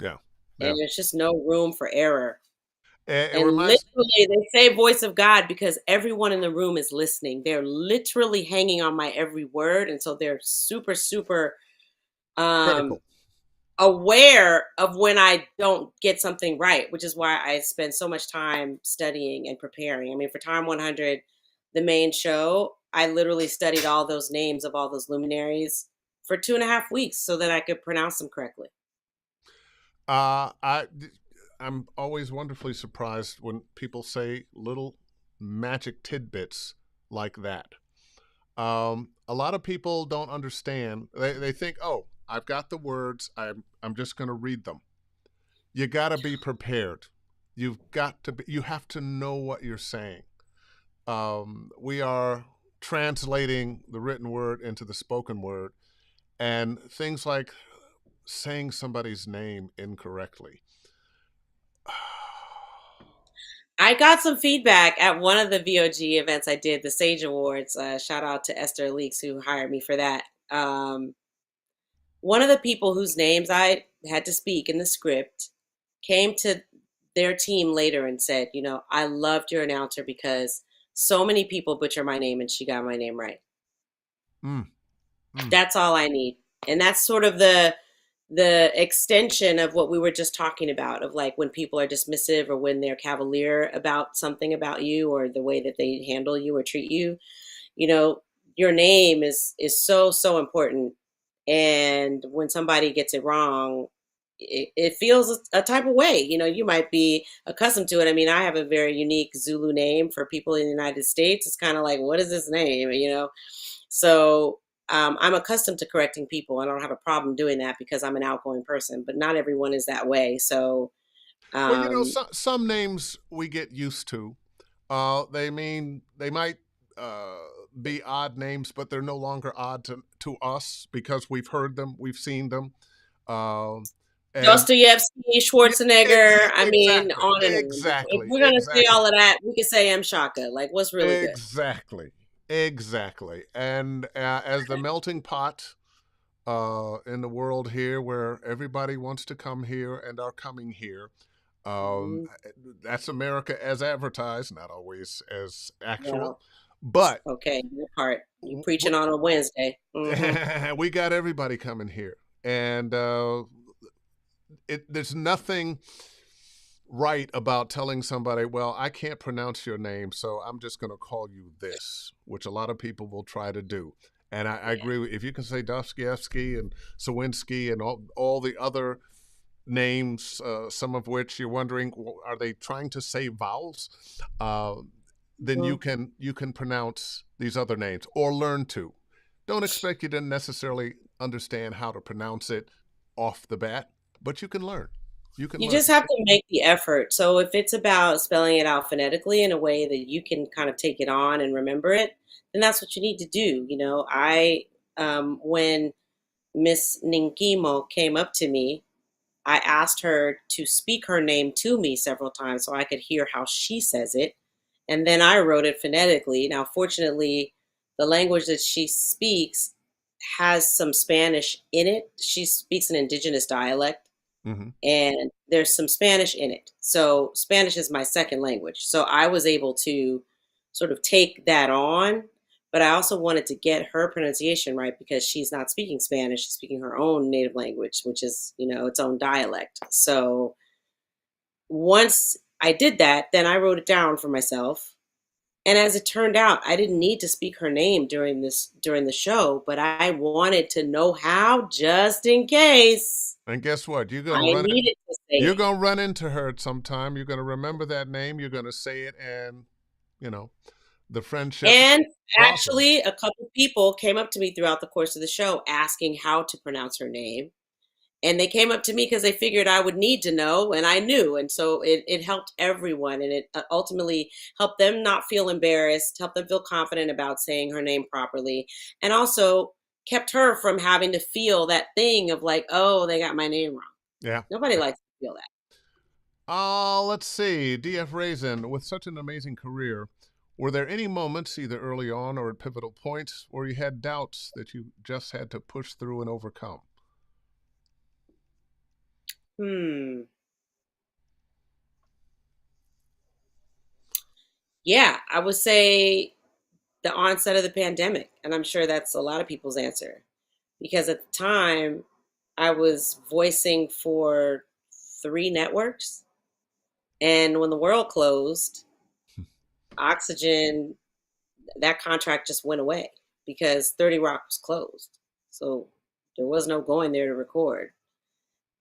Yeah, And yeah. there's just no room for error. It And reminds. literally, they say voice of God because everyone in the room is listening. They're literally hanging on my every word. And so they're super, super um, Critical. aware of when I don't get something right, which is why I spend so much time studying and preparing. I mean, for Time 100, the main show, I literally studied all those names of all those luminaries for 2.5 weeks so that I could pronounce them correctly. Uh, I, I'm always wonderfully surprised when people say little magic tidbits like that. A lot of people don't understand. They think, oh, I've got the words. I'm just going to read them. You got to be prepared. You have to know what you're saying. We are translating the written word into the spoken word, and things like saying somebody's name incorrectly. I got some feedback at one of the VOG events I did, the Sage Awards. Shout out to Esther Leaks who hired me for that. One of the people whose names I had to speak in the script came to their team later and said, I loved your announcer because so many people butcher my name and she got my name right. Mm, mm. That's all I need. And that's sort of the extension of what we were just talking about, of like when people are dismissive or when they're cavalier about something about you or the way that they handle you or treat you. you know your name is so important, and when somebody gets it wrong, it feels a type of way. You might be accustomed to it. I mean, I have a very unique Zulu name. For people in the United States, it's kind of like, what is this name? So I'm accustomed to correcting people. I don't have a problem doing that because I'm an outgoing person, but not everyone is that way. So Well, um, some names we get used to. They might uh, be odd names, but they're no longer odd to us because we've heard them, we've seen them, um, and Dostoevsky, yeah, Schwarzenegger, I mean, exactly, on and on. If exactly, we're gonna say exactly, all of that, we can say Mshaka. Like, what's really good? exactly, exactly. And as the melting pot in the world here, where everybody wants to come here and are coming here. Um, Mhm. that's America as advertised, not always as actual, Well, but okay, your part. You preaching on a Wednesday. we got everybody coming here, and there's nothing right about telling somebody, well, I can't pronounce your name, so I'm just going to call you this, which a lot of people will try to do. And I Yeah. agree with, if you can say Dostoevsky and Sawinski and all the other names, some of which you're wondering, are they trying to say vowels? Then Mhm. you can pronounce these other names or learn to. Don't expect you to necessarily understand how to pronounce it off the bat, but you can learn. You can You learn. just have to make the effort. So if it's about spelling it out phonetically in a way that you can kind of take it on and remember it, then that's what you need to do. When Miss Ninkimo came up to me, I asked her to speak her name to me several times so I could hear how she says it. And then I wrote it phonetically. Now, fortunately, the language that she speaks has some Spanish in it. She speaks an indigenous dialect, Hmm. and there's some Spanish in it. So Spanish is my second language. So I was able to sort of take that on, but I also wanted to get her pronunciation right because she's not speaking Spanish, she's speaking her own native language, which is, its own dialect. So once I did that, then I wrote it down for myself. And as it turned out, I didn't need to speak her name during the show, but I wanted to know how just in case And guess what? I needed to say You're it. gonna run into her at some time. You're gonna remember that name. You're gonna say it, and you know the friendship And blossom. actually, a couple people came up to me throughout the course of the show asking how to pronounce her name. And they came up to me because they figured I would need to know, and I knew. And so it helped everyone. And it ultimately helped them not feel embarrassed, helped them feel confident about saying her name properly, and also kept her from having to feel that thing of like, oh, they got my name wrong. Yeah. Nobody likes to feel that. Let's see. DF Raisin, with such an amazing career, were there any moments, either early on or at pivotal points, where you had doubts that you just had to push through and overcome? Hmm. Yeah, I would say the onset of the pandemic. And I'm sure that's a lot of people's answer. Because at the time, I was voicing for three networks. And when the world closed, Oxygen, that contract just went away because 30 Rock was closed. So there was no going there to record.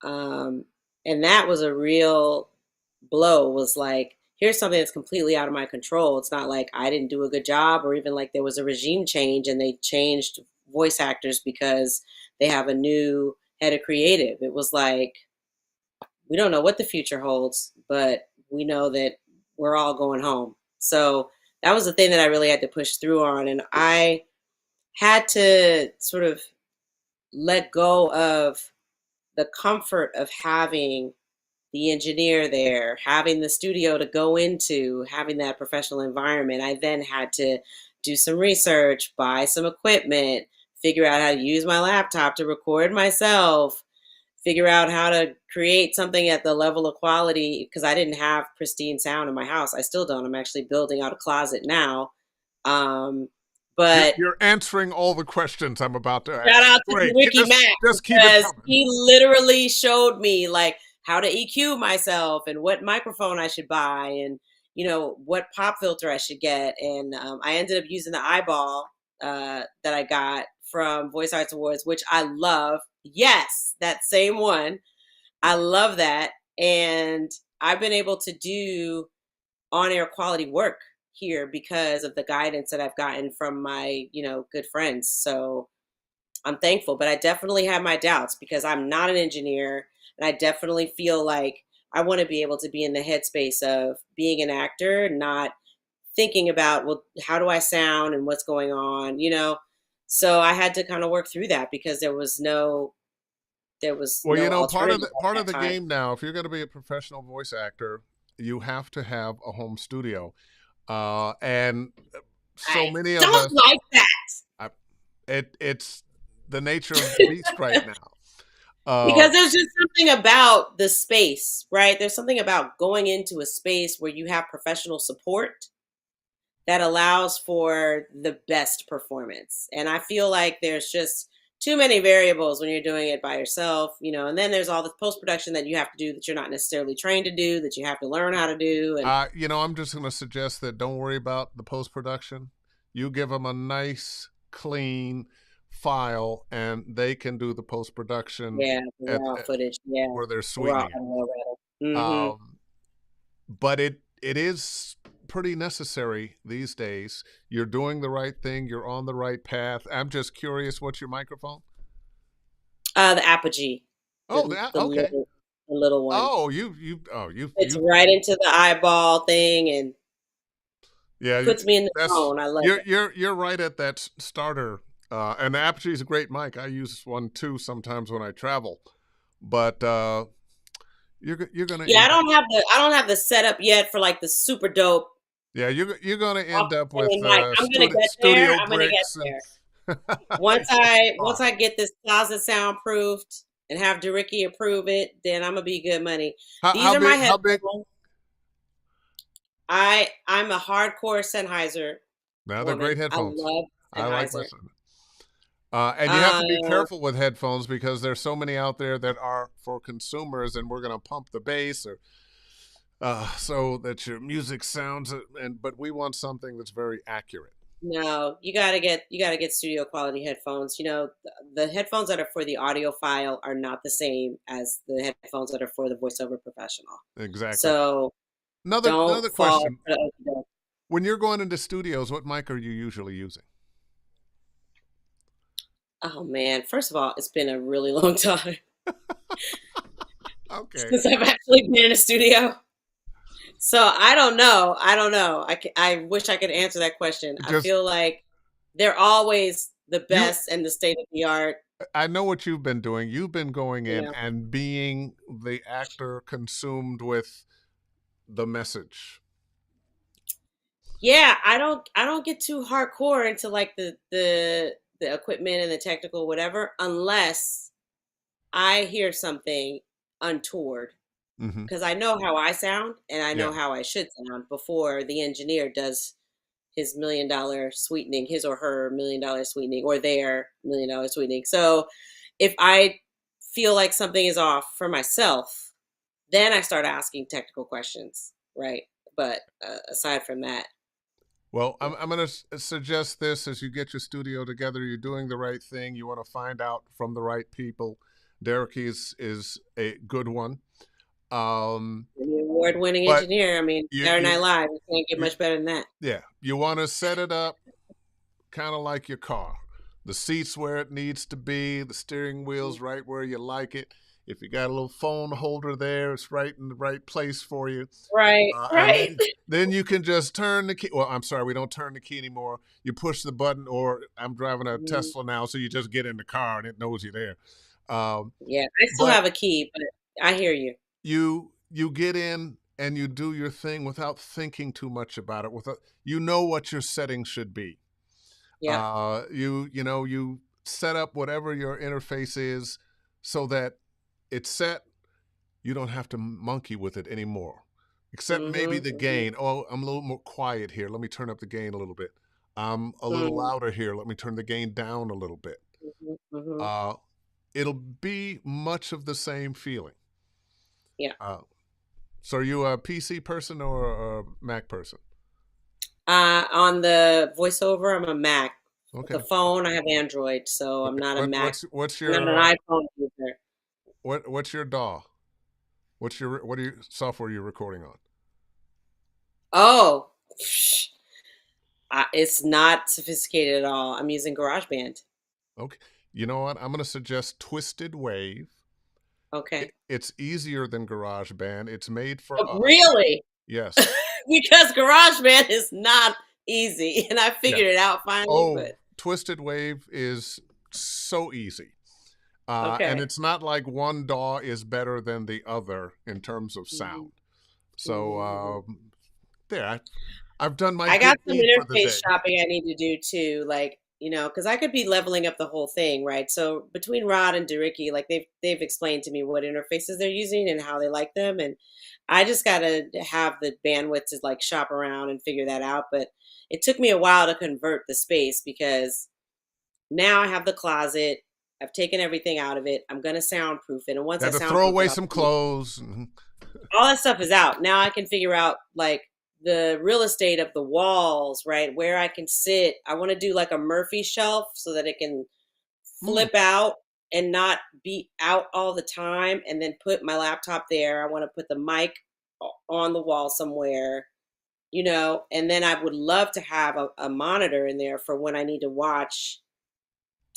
Um, and that was a real blow. Was like, here's something that's completely out of my control. It's not like I didn't do a good job or even like there was a regime change and they changed voice actors because they have a new head of creative. It was like, we don't know what the future holds, but we know that we're all going home. So that was the thing that I really had to push through on. And I had to sort of let go of the comfort of having the engineer there, having the studio to go into, having that professional environment, I then had to do some research, buy some equipment, figure out how to use my laptop to record myself, figure out how to create something at the level of quality because I didn't have pristine sound in my house. I still don't. I'm actually building out a closet now. Um, but You're answering all the questions I'm about to shout ask. out to Great. Ricky Mac Just keep it because coming. he literally showed me like how to EQ myself and what microphone I should buy and what pop filter I should get. And I ended up using the eyeball that I got from Voice Arts Awards, which I love. Yes, that same one. I love that. And I've been able to do on-air quality work here because of the guidance that I've gotten from my, good friends. So I'm thankful, but I definitely have my doubts because I'm not an engineer. And I definitely feel like I want to be able to be in the headspace of being an actor, not thinking about, well, how do I sound and what's going on. So I had to kind of work through that because there was no Well, alternative part at of the that time. game now, if you're going to be a professional voice actor, you have to have a home studio. And so I many of don't us, like that I, it's the nature of the beast right now. because there's just something about the space, right? There's something about going into a space where you have professional support that allows for the best performance. And I feel like there's just too many variables when you're doing it by yourself. And then there's all the post production that you have to do that you're not necessarily trained to do, that you have to learn how to do. And I'm just going to suggest that don't worry about the post production. You give them a nice, clean file, and they can do the post production yeah, the raw footage, yeah, where they're the raw sweetening it. audio rather. But it is pretty necessary these days. You're doing the right thing. You're on the right path. I'm just curious, what's your microphone? The Apogee, Oh, the okay. little one. Oh, It's right into the eyeball thing and yeah. puts me in the zone. I love it. You're right at that starter. And the Apogee is a great mic. I use one too sometimes when I travel. But you're gonna Yeah, end up. I don't have the setup yet for like the super dope Yeah, you're gonna end up with off-putting mic. I'm gonna get there. studio I'm gonna get bricks and. there. Once I get this closet soundproofed and have Dericky approve it, then I'm gonna be good money. These are my How big? headphones. I'm a hardcore Sennheiser Now they're woman. great I headphones. love I like Sennheiser. listening. And you have to be careful with headphones because there's so many out there that are for consumers, and we're going to pump the bass or so that your music sounds. But we want something that's very accurate. No, you gotta get studio quality headphones. The headphones that are for the audiophile are not the same as the headphones that are for the voiceover professional. Exactly. So Another don't fall question: for the okey doke. when you're going into studios, what mic are you usually using? Oh man, first of all, it's been a really long time Okay. since I've actually been in a studio. So I don't know. I wish I could answer that question. I Just feel like they're always the you. best and the state of the art. I know what you've been doing. You've been going in Yeah. and being the actor consumed with the message. Yeah, I don't get too hardcore into like the equipment and the technical whatever unless I hear something untoward Mm-hmm. because I know how I sound and I know Yeah. how I should sound before the engineer does his $1 million sweetening, his or her $1 million sweetening, or their $1 million sweetening. So if I feel like something is off for myself, then I start asking technical questions, right? But aside from that, Well, yeah. I'm going to suggest this as you get your studio together. You're doing the right thing. You want to find out from the right people. Derek is a good one. The award-winning But engineer. I mean, you, Saturday Night you, Live. You can't get you much better than that. yeah, you want to set it up kind of like your car. The seat's where it needs to be. The steering wheel's right where you like it. If you got a little phone holder there, it's right in the right place for you. Right, And right. then you can just turn the key. Well, I'm sorry, we don't turn the key anymore. You push the button, or I'm driving a Mhm. Tesla now, so you just get in the car and it knows you're there. Yeah, I still But have a key, but I hear you. you get in and you do your thing without thinking too much about it. Without, you know what your setting should be. Yep. You set up whatever your interface is so that it's set. You don't have to monkey with it anymore, except maybe Mhm. the Mhm. gain. Oh, I'm a little more quiet here. Let me turn up the gain a little bit. I'm a little Mm. louder here. Let me turn the gain down a little bit. Mhm. Mhm. Uh, it'll be much of the same feeling. Yeah. Uh, so, are you a PC person or a Mac person? On the voiceover, I'm a Mac. The Okay. phone, I have Android, so I'm Okay. not a Mac. What's I'm not your an iPhone user. what's your DAW? What are you software you're recording on? Oh, it's not sophisticated at all. I'm using GarageBand. Okay. You know what? I'm going to suggest Twisted Wave. Okay. It's easier than GarageBand. It's made for Oh, us. really? Yes. Because GarageBand is not easy, and I Yeah. figured it out finally. Oh, But Twisted Wave is so easy. And okay. it's not like one DAW is better than the other in terms of Mhm. sound. So Mhm. there, I've done my I good got some deed for the interface day. shopping I need to do too, like, because I could be leveling up the whole thing, right? So between Rod and Deriki, like they've explained to me what interfaces they're using and how they like them, and I just gotta have the bandwidth to like shop around and figure that out. But it took me a while to convert the space because now I have the closet. I've taken everything out of it. I'm gonna soundproof it, and once I Had to throw soundproof it, away some clothes. Mhm. all that stuff is out. Now I can figure out like the real estate of the walls, right? Where I can sit. I want to do like a Murphy shelf so that it can Mm, flip out and not be out all the time, and then put my laptop there. I want to put the mic on the wall somewhere, and then I would love to have a monitor in there for when I need to watch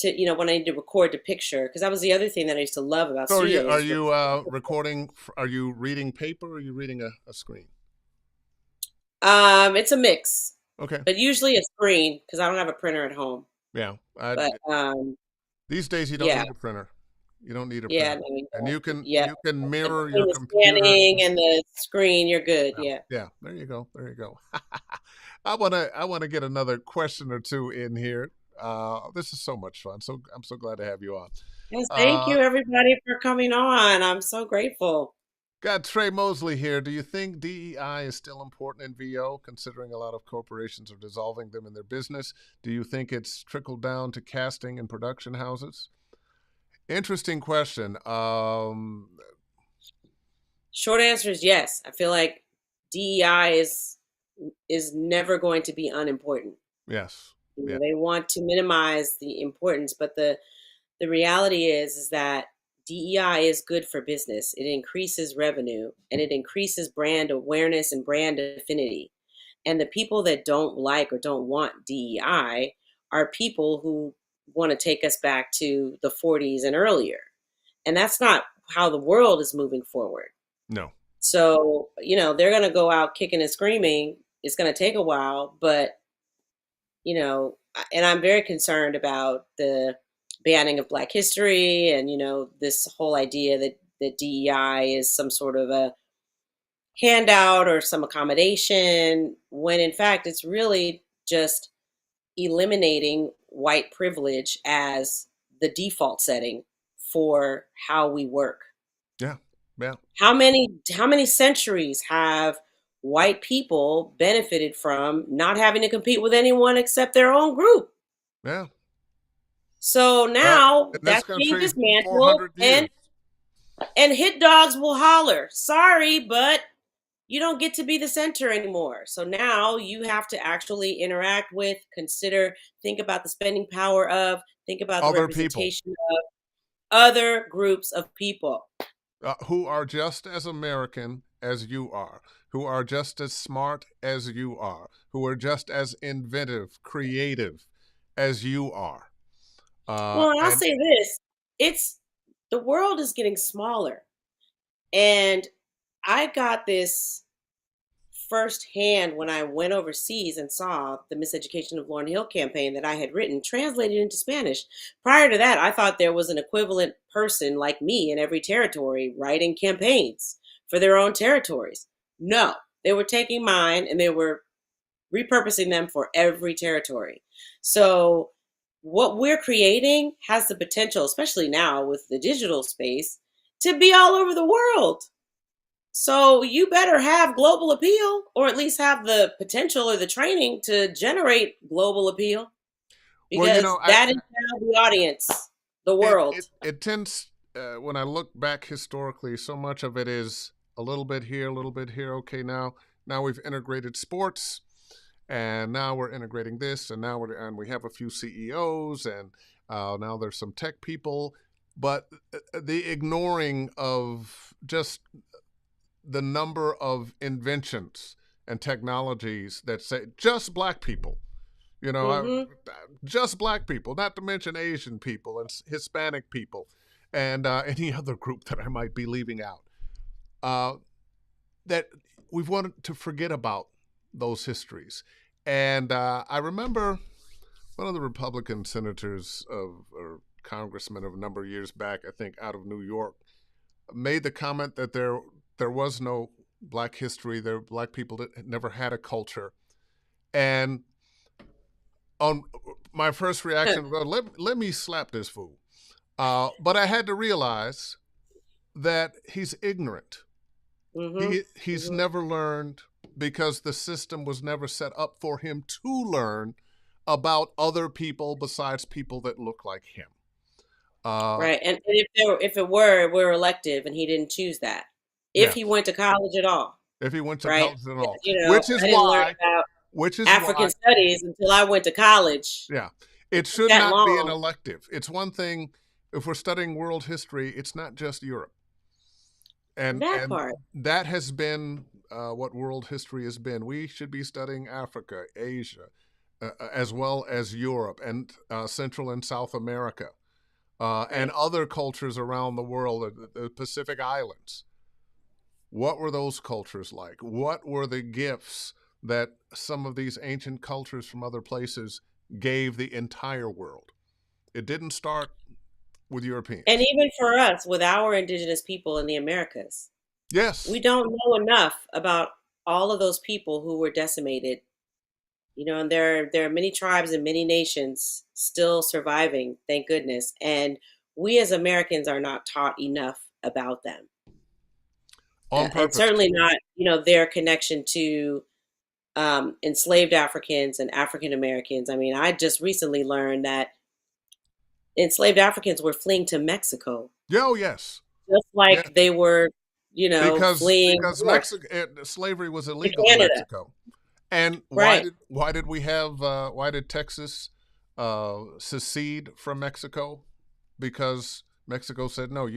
when I need to record the picture, because that was the other thing that I used to love about So studios are is you recording? Are you reading paper or are you reading a screen? it's a mix, Okay. but usually a screen because I don't have a printer at home. Yeah. But These days you don't yeah, need a printer. You don't need a yeah, printer, no, and yeah. you can mirror your Between the computer. scanning and the screen, you're good. Yeah. Yeah. Yeah. There you go. There you go. I wanna get another question or two in here. This is so much fun. So I'm so glad to have you on. Yes, thank Uh, you everybody for coming on. I'm so grateful. got Trey Mosley here. Do you think DEI is still important in VO, considering a lot of corporations are dissolving them in their business? Do you think it's trickled down to casting and production houses? Interesting question. Short answer is yes. I feel like DEI is never going to be unimportant. Yes. Yeah. They want to minimize the importance, but the reality is that DEI is good for business. It increases revenue and it increases brand awareness and brand affinity. And the people that don't like or don't want DEI are people who want to take us back to the 40s and earlier. And that's not how the world is moving forward. No. So, they're going to go out kicking and screaming. It's going to take a while, but and I'm very concerned about the banning of Black history and, this whole idea that DEI is some sort of a handout or some accommodation, when in fact it's really just eliminating white privilege as the default setting for how we work. Yeah. Yeah. How many centuries have white people benefited from not having to compete with anyone except their own group? Yeah. So Well, now in this that's being country, dismantled, 400 and years. hit dogs will holler. Sorry, but you don't get to be the center anymore. So now you have to actually interact with, consider, think about the spending power of, think about the Other people representation of other groups of people. who are just as American as you are, who are just as smart as you are, who are just as inventive, creative as you are. Well, and I'll And say this, it's the world is getting smaller. And I got this firsthand when I went overseas and saw the Miseducation of Lauryn Hill campaign that I had written translated into Spanish. Prior to that, I thought there was an equivalent person like me in every territory writing campaigns for their own territories. No, they were taking mine and they were repurposing them for every territory. So what we're creating has the potential, especially now with the digital space, to be all over the world. So you better have global appeal, or at least have the potential or the training to generate global appeal, Well, you because know, that is now the audience, the it world. it, it tends when I look back historically, so much of it is a little bit here, a little bit here. Okay, now we've integrated sports, and now we're integrating this, and we have a few CEOs, and now there's some tech people, but the ignoring of just the number of inventions and technologies that say just black people, Hmm. just black people, not to mention Asian people and Hispanic people, and any other group that I might be leaving out. Uh, that we've wanted to forget about those histories. And I remember one of the Republican senators or congressmen of a number of years back, I think out of New York, made the comment that there was no black history. There black people that never had a culture. And on my first reaction, well, let me slap this fool. But I had to realize that he's ignorant. Hmm. He's Hmm. never learned because the system was never set up for him to learn about other people besides people that look like him. Uh, Right. And if it were elective and he didn't choose that, if he yes, went to college at all, if he went to right? college at all, You know, which is I didn't learn why, about which is African why, studies until I went to college. yeah, It it took should that not be an long. elective. It's one thing if we're studying world history. It's not just Europe, That and part. that has been what world history has been. We should be studying Africa, Asia, as well as Europe and Central and South America, and Right. other cultures around the world, the Pacific Islands. What were those cultures like? What were the gifts that some of these ancient cultures from other places gave the entire world? It didn't start with And Europeans. even for us, with our indigenous people in the Americas, we Yes. don't know enough about all of those people who were decimated. And there are many tribes and many nations still surviving, thank goodness. And we as Americans are not taught enough about them. On And purpose. certainly not, their connection to enslaved Africans and African Americans. I mean, I just recently learned that enslaved Africans were fleeing to Mexico, Oh, yes. just Yes. like they were, fleeing Because north Mexico slavery was to illegal in Canada. Mexico. And Right. why did Texas secede from Mexico? Because Mexico said no,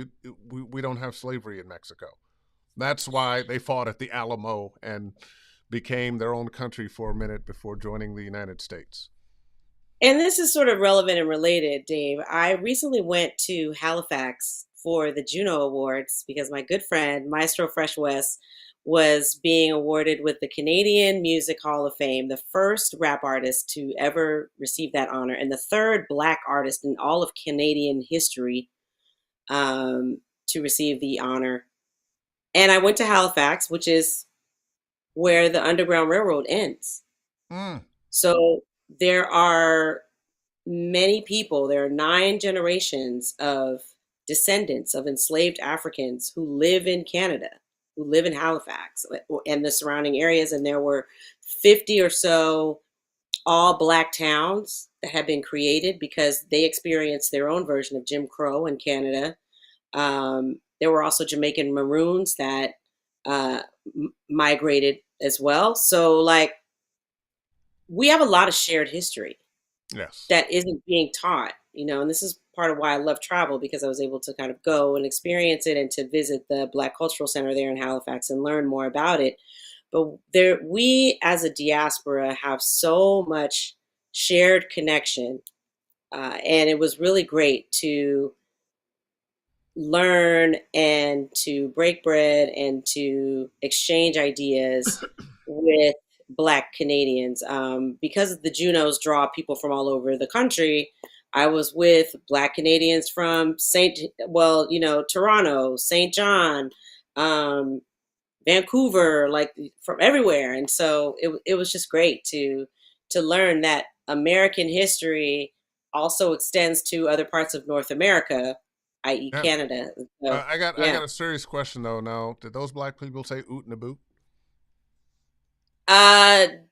we don't have slavery in Mexico. That's why they fought at the Alamo and became their own country for a minute before joining the United States. And this is sort of relevant and related, Dave. I recently went to Halifax for the Juno Awards because my good friend, Maestro Fresh West, was being awarded with the Canadian Music Hall of Fame, the first rap artist to ever receive that honor, and the third Black artist in all of Canadian history to receive the honor. And I went to Halifax, which is where the Underground Railroad ends. Mm. So there are many people, there are 9 generations of descendants of enslaved Africans who live in Canada, who live in Halifax and the surrounding areas. And there were 50 or so all Black towns that had been created because they experienced their own version of Jim Crow in Canada. There were also Jamaican Maroons that uh, migrated as well. So, like, we have a lot of shared history Yes. that isn't being taught, and this is part of why I love travel, because I was able to kind of go and experience it and to visit the Black Cultural Center there in Halifax and learn more about it. But we as a diaspora have so much shared connection, and it was really great to learn and to break bread and to exchange ideas with Black Canadians. Because the Junos draw people from all over the country, I was with Black Canadians from Toronto, St. John, Vancouver, like from everywhere. And so it was just great to learn that American history also extends to other parts of North America, i.e. Yeah. Canada. So I yeah. got a serious question though. Now, did those black people say oot and a boot?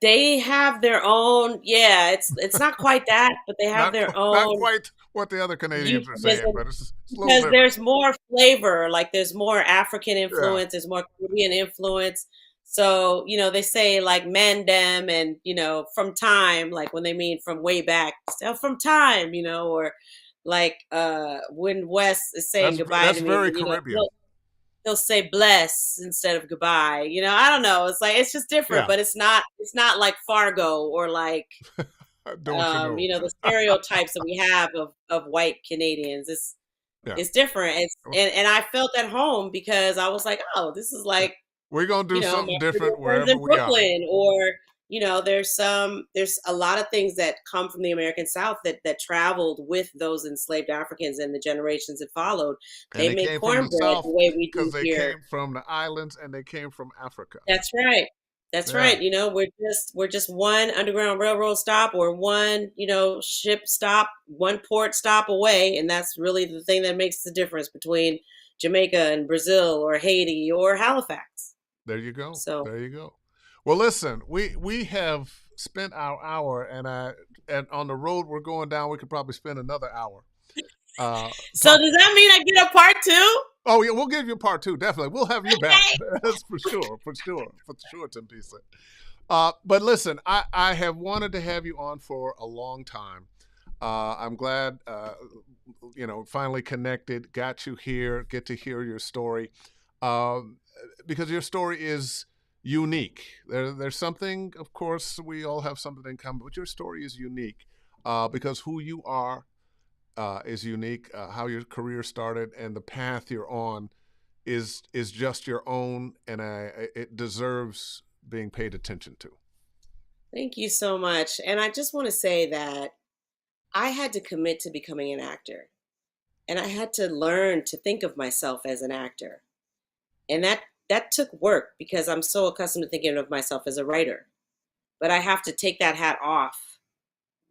They have their own, yeah, it's not quite that, but they have their Not own quite what the other Canadians are saying, euphemism but it's a little because different. there's more flavor, like there's more African Yeah. influence, there's more Caribbean influence. So, they say like mandem and, from time, like when they mean from way back, from time, or like when Wes is saying goodbye That's to me, very Caribbean. he'll say bless instead of goodbye. I don't know. It's like it's just different, Yeah. but it's not like Fargo or like Don't you know? the stereotypes that we have of white Canadians. Yeah. It's different. And I felt at home because I was like, oh, this is Yeah. like, We're gonna do my something different Caribbean friends wherever in we are. Brooklyn, or there's a lot of things that come from the American South that traveled with those enslaved Africans and the generations that followed. And They they make came from the cornbread the South way we because do they here. came from the islands and they came from Africa. That's right. That's Yeah. right. We're just one underground railroad stop or one, ship stop, one port stop away, and that's really the thing that makes the difference between Jamaica and Brazil or Haiti or Halifax. There you go. So, There you go. Well, listen, we have spent our hour, and on the road we're going down, we could probably spend another hour. Uh, so talk. does that mean I get a part two? Oh yeah, we'll give you part two. Definitely, we'll have you back. Okay. That's for sure, Thembisa. But listen, I have wanted to have you on for a long time. I'm glad, finally connected, got you here, get to hear your story, um, because your story is unique. There's something, of course, we all have something in common, but your story is unique because who you are is unique. How your career started and the path you're on is just your own, and it deserves being paid attention to. Thank you so much. And I just want to say that I had to commit to becoming an actor, and I had to learn to think of myself as an actor. And that took work because I'm so accustomed to thinking of myself as a writer. But I have to take that hat off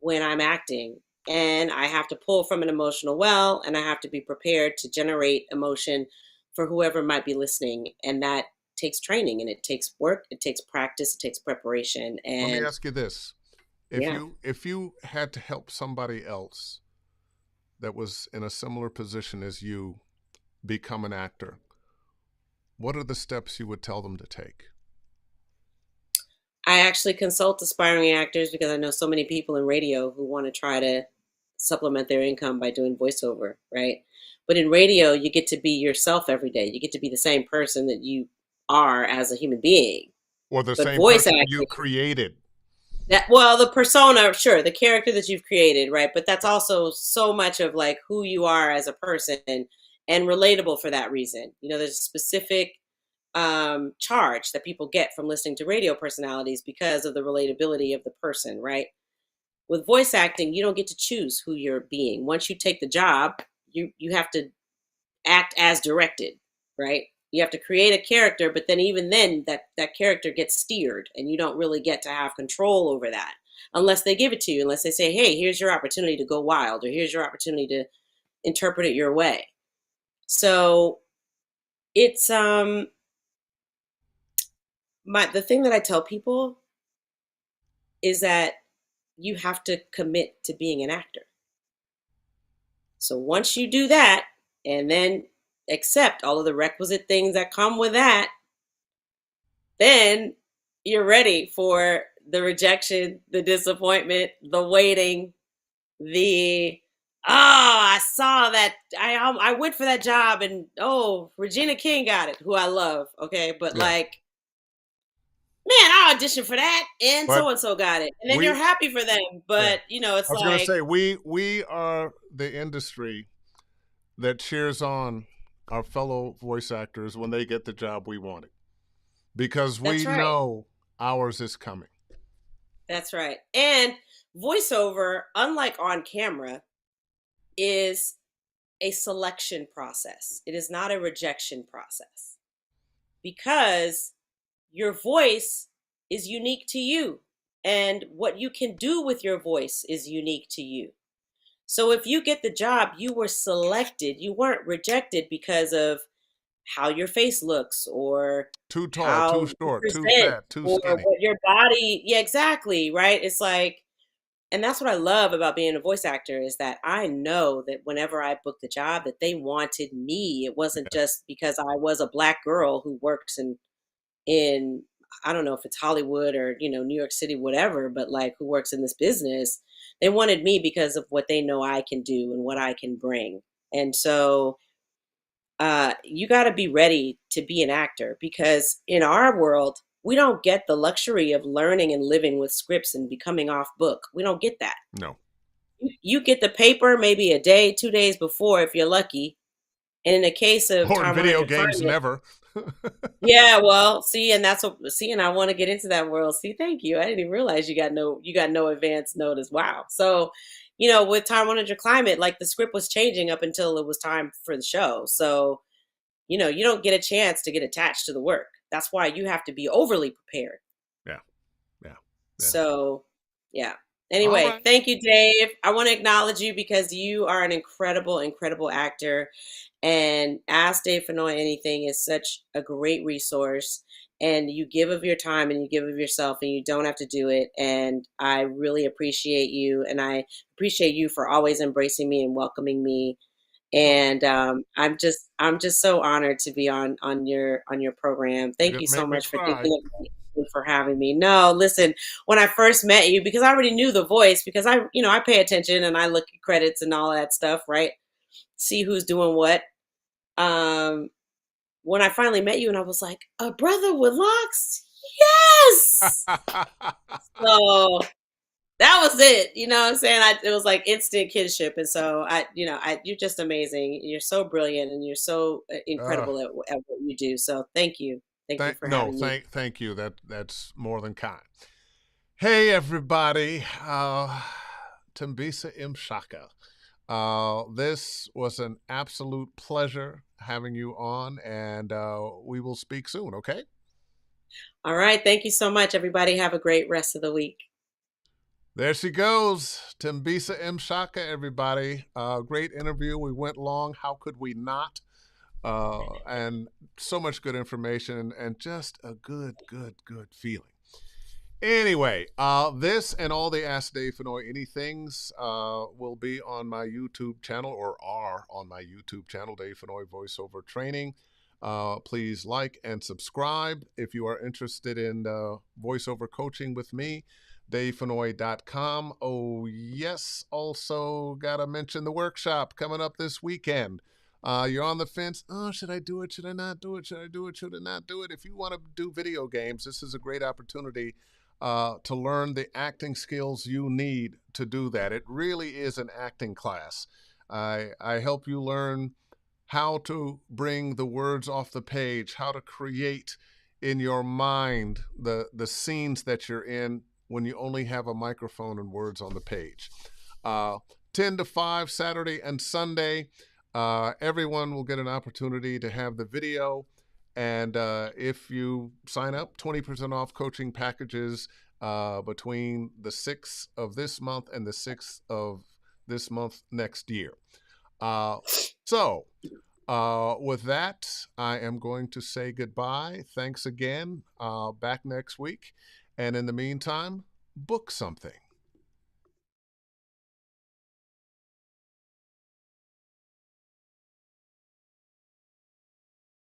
when I'm acting, and I have to pull from an emotional well, and I have to be prepared to generate emotion for whoever might be listening. And that takes training, and it takes work, it takes practice, it takes preparation. Let me And ask you this: yeah. if you had to help somebody else that was in a similar position as you become an actor, what are the steps you would tell them to take? I actually consult aspiring actors because I know so many people in radio who want to try to supplement their income by doing voiceover, right? But in radio, you get to be yourself every day. You get to be the same person that you are as a human being. Or the But same voice person you acting, created? the persona, sure, the character that you've created, right? But that's also so much of like who you are as a person and relatable for that reason. There's a specific charge that people get from listening to radio personalities because of the relatability of the person, right? With voice acting, you don't get to choose who you're being. Once you take the job, you have to act as directed, right? You have to create a character, but then even then that character gets steered and you don't really get to have control over that unless they give it to you, unless they say, "Hey, here's your opportunity to go wild," or "Here's your opportunity to interpret it your way." So, it's the thing that I tell people is that you have to commit to being an actor. So once you do that and then accept all of the requisite things that come with that, then you're ready for the rejection, the disappointment, the waiting, the I saw that I went for that job and Regina King got it, who I love, okay? But Yeah. like, man, I auditioned for that But and so got it. And then you're we, happy for them, yeah, but it's I was going to like say we are the industry that cheers on our fellow voice actors when they get the job we wanted because we that's right. know ours is coming. That's right. And voiceover, unlike on camera, is a selection process. It is not a rejection process. because your voice is unique to you, and what you can do with your voice is unique to you. So if you get the job, you were selected. You weren't rejected because of how your face looks, or Too tall, too how you short, too present, fat, too or skinny. what your body, yeah, exactly, right? It's like, and that's what I love about being a voice actor, is that I know that whenever I booked the job, that they wanted me. It wasn't Yeah. just because I was a black girl who works in I don't know if it's Hollywood or, New York City, whatever, but like who works in this business. They wanted me because of what they know I can do and what I can bring. And so you got to be ready to be an actor, because in our world, we don't get the luxury of learning and living with scripts and becoming off book. We don't get that. No. You get the paper maybe a day, 2 days before if you're lucky. And in the case of Or in time, video honored games, assignment, never. yeah, well, see, and that's what see, and I want to get into that world. See, thank you. I didn't even realize you got no advance notice. Wow. So, with Time on Your Climate, like the script was changing up until it was time for the show. So, you don't get a chance to get attached to the work. That's why you have to be overly prepared. Yeah. Yeah. Yeah. So, yeah. All Anyway, right. thank you, Dave. I want to acknowledge you because you are an incredible, incredible actor. And Ask Dave Fennoy Anything is such a great resource. And you give of your time and you give of yourself, and you don't have to do it. And I really appreciate you. And I appreciate you for always embracing me and welcoming me. Well, And I'm just so honored to be on your program. you're Thank going you to so make me much for cry. thinking of me and for having me. No, listen, when I first met you, because I already knew the voice, because I pay attention and I look at credits and all that stuff, right? See who's doing what. Um, when I finally met you, and I was like, a brother with locks, yes. So that was it. You know what I'm saying? It was like instant kinship. And so you're just amazing. You're so brilliant, and you're so uh, incredible at what you do. So thank you. Thank you thank for no, having me. thank you. That's more than kind. Hey everybody, Thembisa Mshaka. This was an absolute pleasure having you on, and we will speak soon. Okay. All right. Thank you so much, everybody. Have a great rest of the week. There she goes, Thembisa Mshaka. Everybody, great interview. We went long. How could we not? And so much good information, and just a good feeling. Anyway, this and all the Ask Dave Fennoy Anythings will be on my YouTube channel, or are on my YouTube channel, Dave Fennoy Voiceover Training. Please like and subscribe if you are interested in voiceover coaching with me, davefennoy.com. Oh, yes, also got to mention the workshop coming up this weekend. You're on the fence. Oh, should I do it? Should I not do it? Should I do it? Should I not do it? If you want to do video games, this is a great opportunity to learn the acting skills you need to do that. It really is an acting class. I help you learn how to bring the words off the page, how to create in your mind the scenes that you're in when you only have a microphone and words on the page. 10 to 5, Saturday and Sunday. Everyone will get an opportunity to have the video. And if you sign up, 20% off coaching packages between the 6th of this month and the 6th of this month next year. So with that, I am going to say goodbye. Thanks again. Back next week. And in the meantime, book something.